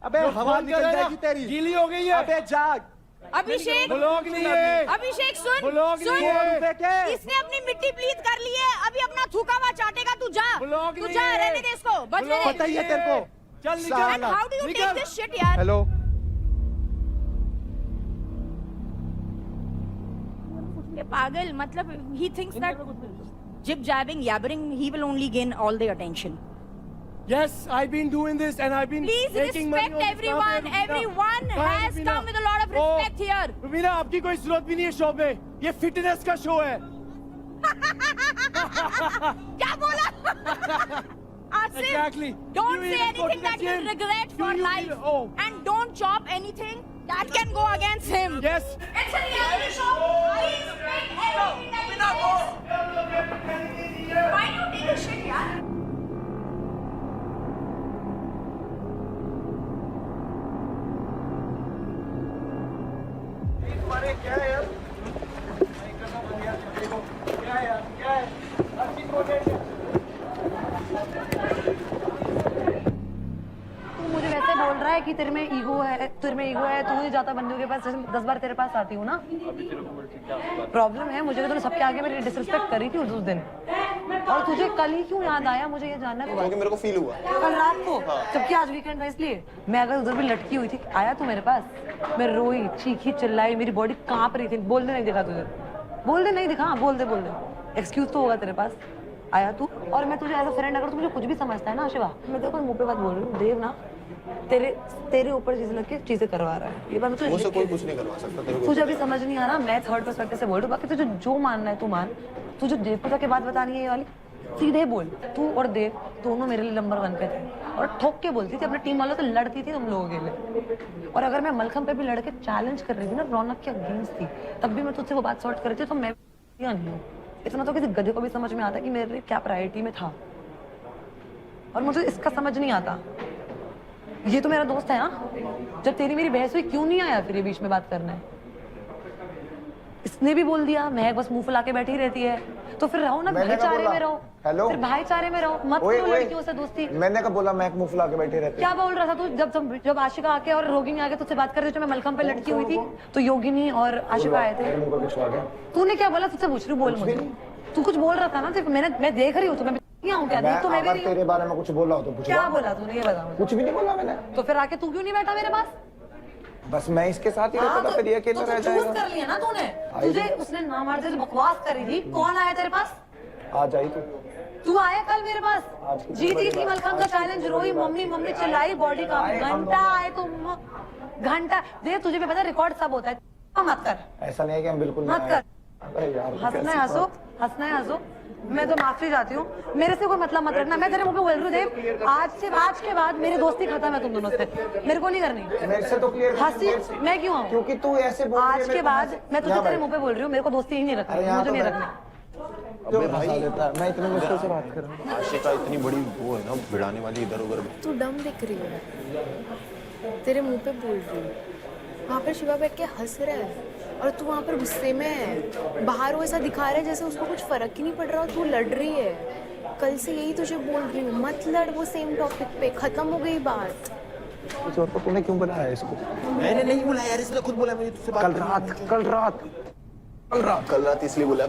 अबे हवा निकल जाएगी तेरी गीली हो गई है अबे जाग अभिषेक ब्लॉग नहीं है अभिषेक सुन ब्लॉग सुन नहीं है इसने अपनी मिट्टी प्लीत कर ली है अभी अपना थूका हुआ चाटेगा तू जा ब्लॉग तू नहीं जा है। रहने दे इसको बच ले पता ही है तेरे को चल निकल how do you take this shit यार हेलो ये पागल मतलब he thinks that jib jabbing yabbering he will only gain all the attention Yes, I've been doing this and I've been please making money respect on this. everyone has come with a lot of respect here Rubina आपकी कोई जरूरत भी नहीं है show पे ये fitness का show है क्या बोला Asif, Exactly. don't You say even go anything to the that you gym. regret for You life feel- oh. and don't chop anything that can go against him. Yes. It's a reality show. Please make everything that he says. Why do you take a shit, yaar? मुझे वैसे बोल रहा है कि तेरे में ego है तू नहीं जाता बंदों के पास 10 बार तेरे पास आती हूँ ना प्रॉब्लम है मुझे तो तूने सबके आगे मेरी डिसरिस्पेक्ट करी थी उस दिन और तुझे कल ही क्यों याद आया मुझे ये जानना है मेरे को फील हुआ कल रात को जबकि आज वीकेंड था इसलिए मैं अगर उधर भी लटकी हुई थी आया तू मेरे पास मैं रोई चीखी चिल्लाई मेरी बॉडी कांप रही थी बोलने नहीं दिखा तुझे बोल दे नहीं दिखा बोल दे एक्सक्यूज तो होगा तेरे पास आया तू और मैं तुझे एज अ फ्रेंड अगर तू मुझे कुछ भी समझता है ना शिवा मैं तेरे को मुंह पे बात बोल रही हूँ देव ना तेरे ऊपर चीजें लग के चीजें करवा रहा है ये बात मुझे कोई कुछ नहीं करवा सकता तेरे को तुझे अभी समझ नहीं आ रहा मैं थर्ड पर्सपेक्टिव से बोल रही हूँ बाकी तुझे जो मानना है तू मान तुझे देवपूजा के बाद बतानी है ये वाली सीधे बोल तू और देव दोनों मेरे लिए नंबर 1 पे थे और ठोक के बोलती थी अपने टीम वालों से लड़ती थी तुम लोगों के लिए और अगर मैं मलखम पे भी लड़के चैलेंज कर रही थी ना रौनक के अगेंस्ट थी तब भी मैं तुझसे वो बात सॉर्ट कर रही थी तो मैं नहीं हूँ इतना तो किसी गधे को भी समझ में आता कि मेरे लिए क्या प्रायोरिटी में था और मुझे इसका समझ नहीं आता ये तो मेरा दोस्त है। हाँ, जब तेरी मेरी बहस हुई क्यों नहीं आया फिर ये बीच में बात करने? इसने भी बोल दिया महक बस मुंह फुला के बैठी रहती है, तो फिर रहो ना भाईचारे में रहो। हेलो, फिर भाईचारे में रहो, मत करो लड़कियों से दोस्ती। मैंने कब बोला महक मुंह फुला के बैठी रहती? क्या बोल रहा था तू? जब आशिका आके और रोगिणी आके तुझसे बात कर रही थी, मैं मलखम पे लटकी हुई थी, तो योगिनी और आशिका आए थे। तूने क्या बोला? तुझसे पूछ रही हूँ, बोल मुझे। तू कुछ बोल रहा था ना, सिर्फ मैं देख रही हूँ तुम्हें। क्या देख तो मैं भी तेरे बारे में कुछ बोला हो तो क्या बोला तूने, ये बता। कुछ भी नहीं बोला मैंने। तो फिर आके तू क्यों नहीं बैठा मेरे पास? बस मैं इसके साथ ही रहता था, फिर ये अकेला रह जाएगा। कर लिया ना तूने। तुझे उसने ना मारते बकवास करी थी, कौन आया तेरे पास? आज आई तू आया कल मेरे पास, जीती थी मलखम का चैलेंज, रोई मम्मी मम्मी चिल्लाई, बॉडी का घंटा आए तुम, घंटा दे। तुझे भी पता रिकॉर्ड सब होता है, मत कर। ऐसा नहीं है कि हम बिल्कुल मत कर। हंसना है हंसो, हंसना है हंसो। मैं तो माफी चाहती हूँ, मेरे से कोई मतलब मत रखना। मैं तेरे मुंह पे बोल रही हूँ देव, आज के बाद मेरी दोस्ती खत्म है तुम दोनों से, मेरे को नहीं करनी। मेरे से तो क्लियर हंसी मैं क्यों आऊँ? क्योंकि तू ऐसे बोल रही है। आज के बाद मैं तुझे तेरे मुंह पे बोल रही हूँ, मेरे को दोस्ती ही नहीं रखनी, मुझे नहीं रखनी। मैं इतने मुश्किल से बात कर रहा हूँ। आशिका इतनी बड़ी वो है ना, भिड़ाने वाली, इधर उधर। तू डम दिख रही है, तेरे मुंह पे बोल रही हूँ, वहाँ पर शिवा बैठ के हंस रहा है और तू वहाँ पर गुस्से में है। बाहर वो ऐसा दिखा रहा है जैसे उसको कुछ फर्क ही नहीं पड़ रहा और तू लड़ रही है। कल से यही तुझे बोल रही हूँ, मत लड़ वो सेम टॉपिक पे, खत्म हो गई बात। कुछ और को तूने क्यों बुलाया इसको? मैंने नहीं बुलाया यार, इसने खुद बोला। मुझे तुझसे बात कल रात इसलिए बोला,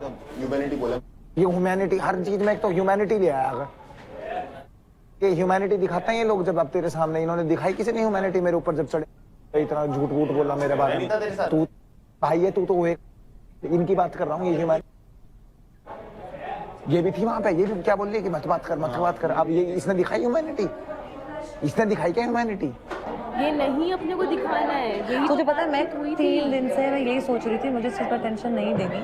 ह्यूमैनिटी बोला। ये ह्यूमैनिटी हर चीज में, एक तो ह्यूमैनिटी ले आया। अगर ये ह्यूमैनिटी दिखाते हैं ये लोग, जब अब तेरे सामने इन्होंने दिखाई किसी ने ह्यूमैनिटी मेरे ऊपर जब चढ़े, इतना झूठ वूठ बोला मेरे बारे में। तू भाई है, तू तो इनकी बात कर रहा हूँ। ये ह्यूमैनिटी ये भी थी वहां पे, ये भी क्या बोल रही है कि मत बात कर। अब ये इसने दिखाई ह्यूमैनिटी, इसने दिखाई क्या ह्यूमैनिटी? ये नहीं अपने को दिखाना है। तुझे पता है मैं 3 दिन से मैं यही सोच रही थी, मुझे इस चीज़ पर टेंशन नहीं देनी,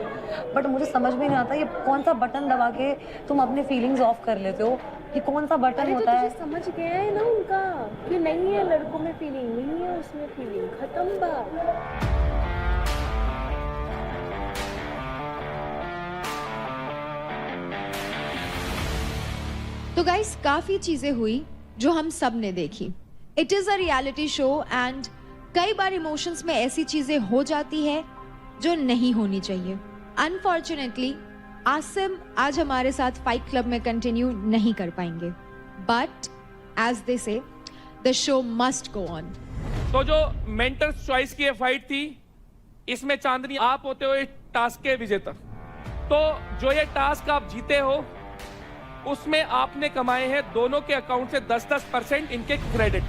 बट मुझे समझ में नहीं आता ये कौन सा बटन दबा के तुम अपने फीलिंग्स ऑफ कर लेते हो। ये कौन सा बटन होता है? समझ गया है ना उनका कि नहीं है लड़कों में फीलिंग, नहीं है उसमें फीलिंग, खत्म बात। तो गाइस काफी चीजें हुई जो हम सब ने देखी। It is a reality show and कई बार इमोशंस में ऐसी चीजें हो जाती है जो नहीं होनी चाहिए। अनफॉर्चुनेटली आसिम आज हमारे साथ फाइट क्लब में कंटिन्यू नहीं कर पाएंगे, बट एज दे से the show must go on. तो जो मेंटर्स चॉइस की फाइट थी, इसमें चांदनी आप होते हो इस टास्क के विजेता। तो जो ये टास्क आप जीते हो उसमें आपने कमाए हैं दोनों के अकाउंट से 10% इनके क्रेडिट।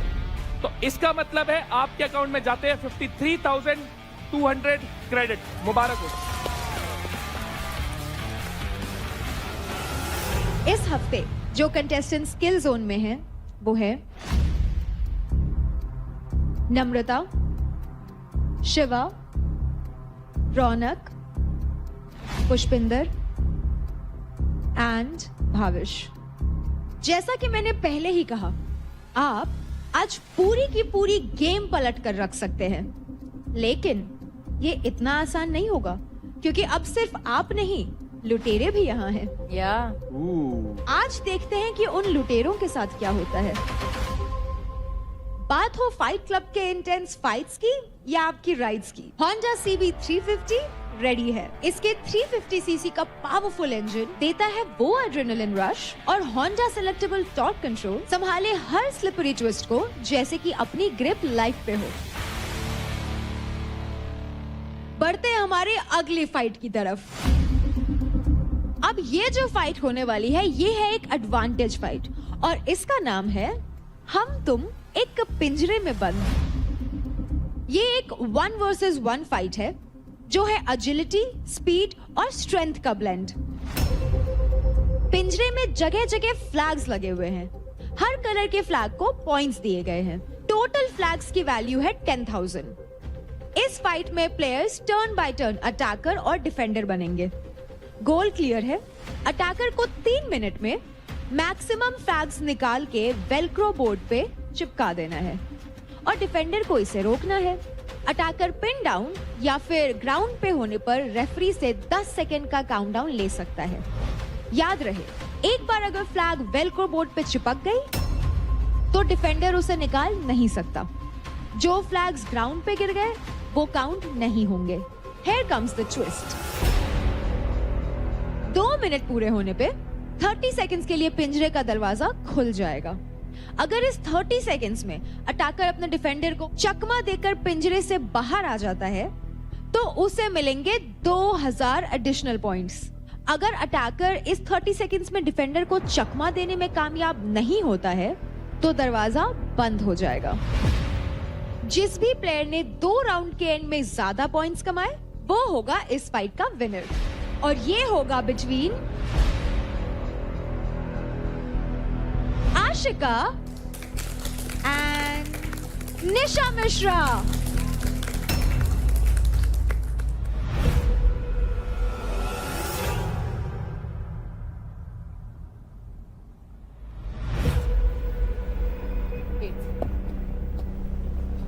तो इसका मतलब है आपके अकाउंट में जाते हैं 53,200 क्रेडिट। मुबारक हो। इस हफ्ते जो कंटेस्टेंट स्किल जोन में हैं वो है नम्रता, शिवा, रौनक, पुष्पिंदर एंड भाविश। जैसा कि मैंने पहले ही कहा, आप आज पूरी की पूरी गेम पलट कर रख सकते हैं, लेकिन ये इतना आसान नहीं होगा क्योंकि अब सिर्फ आप नहीं, लुटेरे भी यहाँ हैं। आज देखते हैं कि उन लुटेरों के साथ क्या होता है। बात हो फाइट क्लब के इंटेंस फाइट्स की या आपकी राइड्स की, Honda CB 350 रेडी है। इसके 350cc का पावरफुल इंजन देता है वो एड्रेनलिन रश और Honda सेलेक्टेबल टॉर्क कंट्रोल संभाले हर स्लिपरी ट्विस्ट को जैसे कि अपनी ग्रिप लाइफ पे हो। बढ़ते हैं हमारे अगली फाइट की तरफ। अब ये जो फाइट होने वाली है ये है एक एडवांटेज फाइट और इसका नाम है हम तुम एक पिंजरे में बंद। ये एक 1 वर्सेस 1 फाइट है जो है एजिलिटी, स्पीड और स्ट्रेंथ का ब्लेंड। पिंजरे में जगह जगह फ्लैग्स लगे हुए हैं। हर कलर के फ्लैग को पॉइंट्स दिए गए हैं। टोटल फ्लैग्स की वैल्यू है 10,000। इस फाइट में players turn by turn attacker और डिफेंडर बनेंगे। गोल क्लियर है। अटैकर को 3 मिनट में मैक्सिमम फ्लैग्स निकाल के वेलक्रो बोर्ड पे चिपका देना है और डिफेंडर को इसे रोकना है। अटैकर पिन डाउन या फिर ग्राउंड पे होने पर रेफरी से 10 सेकेंड का काउंटडाउन ले सकता है। याद रहे, एक बार अगर फ्लैग वेलक्रो बोर्ड पे चिपक गई तो डिफेंडर उसे निकाल नहीं सकता। जो फ्लैग्स ग्राउंड पे गिर गए वो काउंट नहीं होंगे। Here comes the twist. 2 minute पूरे होने पे 30 सेकंड्स के लिए पिंजरे का दरवाजा खुल जाएगा। अगर इस 30 सेकंड्स में अटैकर अपने डिफेंडर को चकमा देकर पिंजरे से बाहर आ जाता है तो उसे मिलेंगे 2000 एडिशनल पॉइंट्स। अगर अटैकर इस 30 सेकंड्स में डिफेंडर को चकमा देने में कामयाब नहीं होता है तो दरवाजा बंद हो जाएगा। जिस भी प्लेयर ने 2 राउंड के एंड में ज्यादा पॉइंट्स कमाए वो होगा इस फाइट का विनर। और ये होगा between Ashika and Nisha Mishra.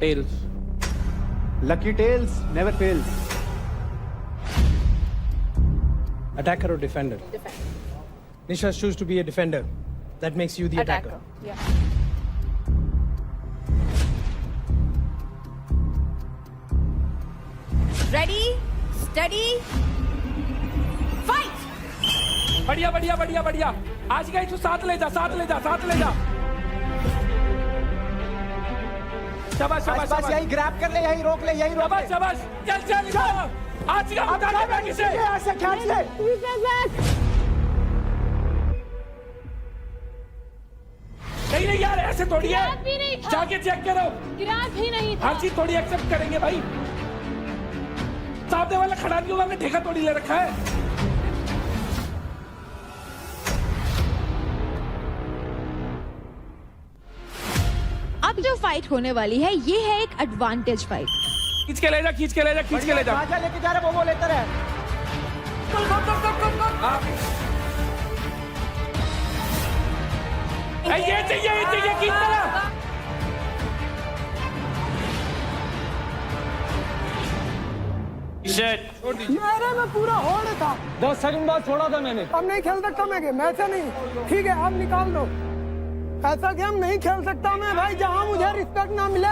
Tails. Lucky tails never fails. Attacker or defender? Defender. Nisha choose to be a defender. That makes you the attacker. Yeah. Ready, steady, fight! बढ़िया बढ़िया बढ़िया बढ़िया। आज का इसको साथ ले जा, साथ ले जा, साथ ले जा। शाबाश शाबाश शाबाश। यही ग्रैब कर ले, यही रोक ले, यही रोक ले। शाबाश शाबाश। चल चल चल। आज का उठा ले बैग से। ऐसे खींच ले। नहीं नहीं यार ऐसे थोड़ी है। गिराज भी नहीं था। जाके चेक करो। गिराज ही नहीं था। हर चीज थोड़ी एक्सेप्ट करेंगे भाई। सामने वाला खड़ा नहीं होगा, हमने ठेका थोड़ी ले रखा है। अब जो फाइट होने वाली है ये है एक एडवांटेज फाइट। खींच के ले जा, खींच के ले जा, खींच के ले जा। राजा लेके जा रहे वो लेते रहे। ये चाहिए खींच ले। मेरे में पूरा होल्ड था। 10 सेकंड बाद छोड़ा था मैंने। अब नहीं खेल सकता मैं गेम, ऐसा नहीं। ठीक है अब निकाल दो। ऐसा गेम नहीं खेल सकता मैं भाई जहां मुझे रिस्पेक्ट ना मिले।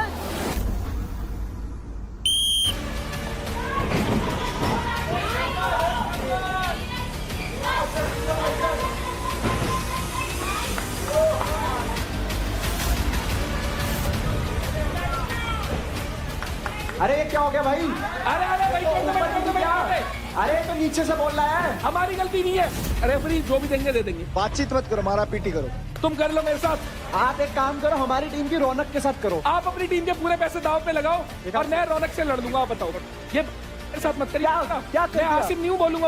अरे ये क्या हो गया भाई? अरे अरे भाई अरे तो नीचे से बोल रहा है। हमारी गलती नहीं है। रेफरी जो भी देंगे दे देंगे। बातचीत मत करो, मारा पीटी करो। तुम कर लो मेरे साथ। आप एक काम करो, हमारी टीम की रौनक के साथ करो। आप अपनी टीम के पूरे पैसे दाव पे लगाओ और मैं रौनक से लड़ दूंगा। आप बताओ ये मेरे साथ मत करिए। क्या मैं आसिम न्यू बोलूंगा।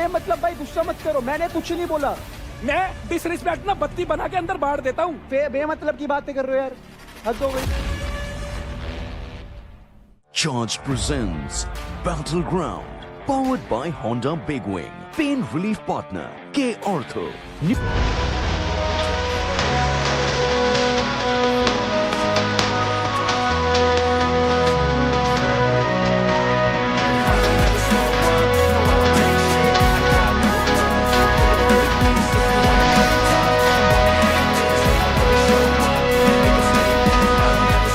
मतलब भाई गुस्सा मत करो, मैंने कुछ नहीं बोला। मैं डिसरिस्पेक्ट ना बत्ती बना के अंदर बाढ़ देता हूँ। बेमतलब की बातें कर रहे हो यार, हद हो गई। Charge presents Battleground, powered by Honda Big Wing, pain relief partner K Ortho.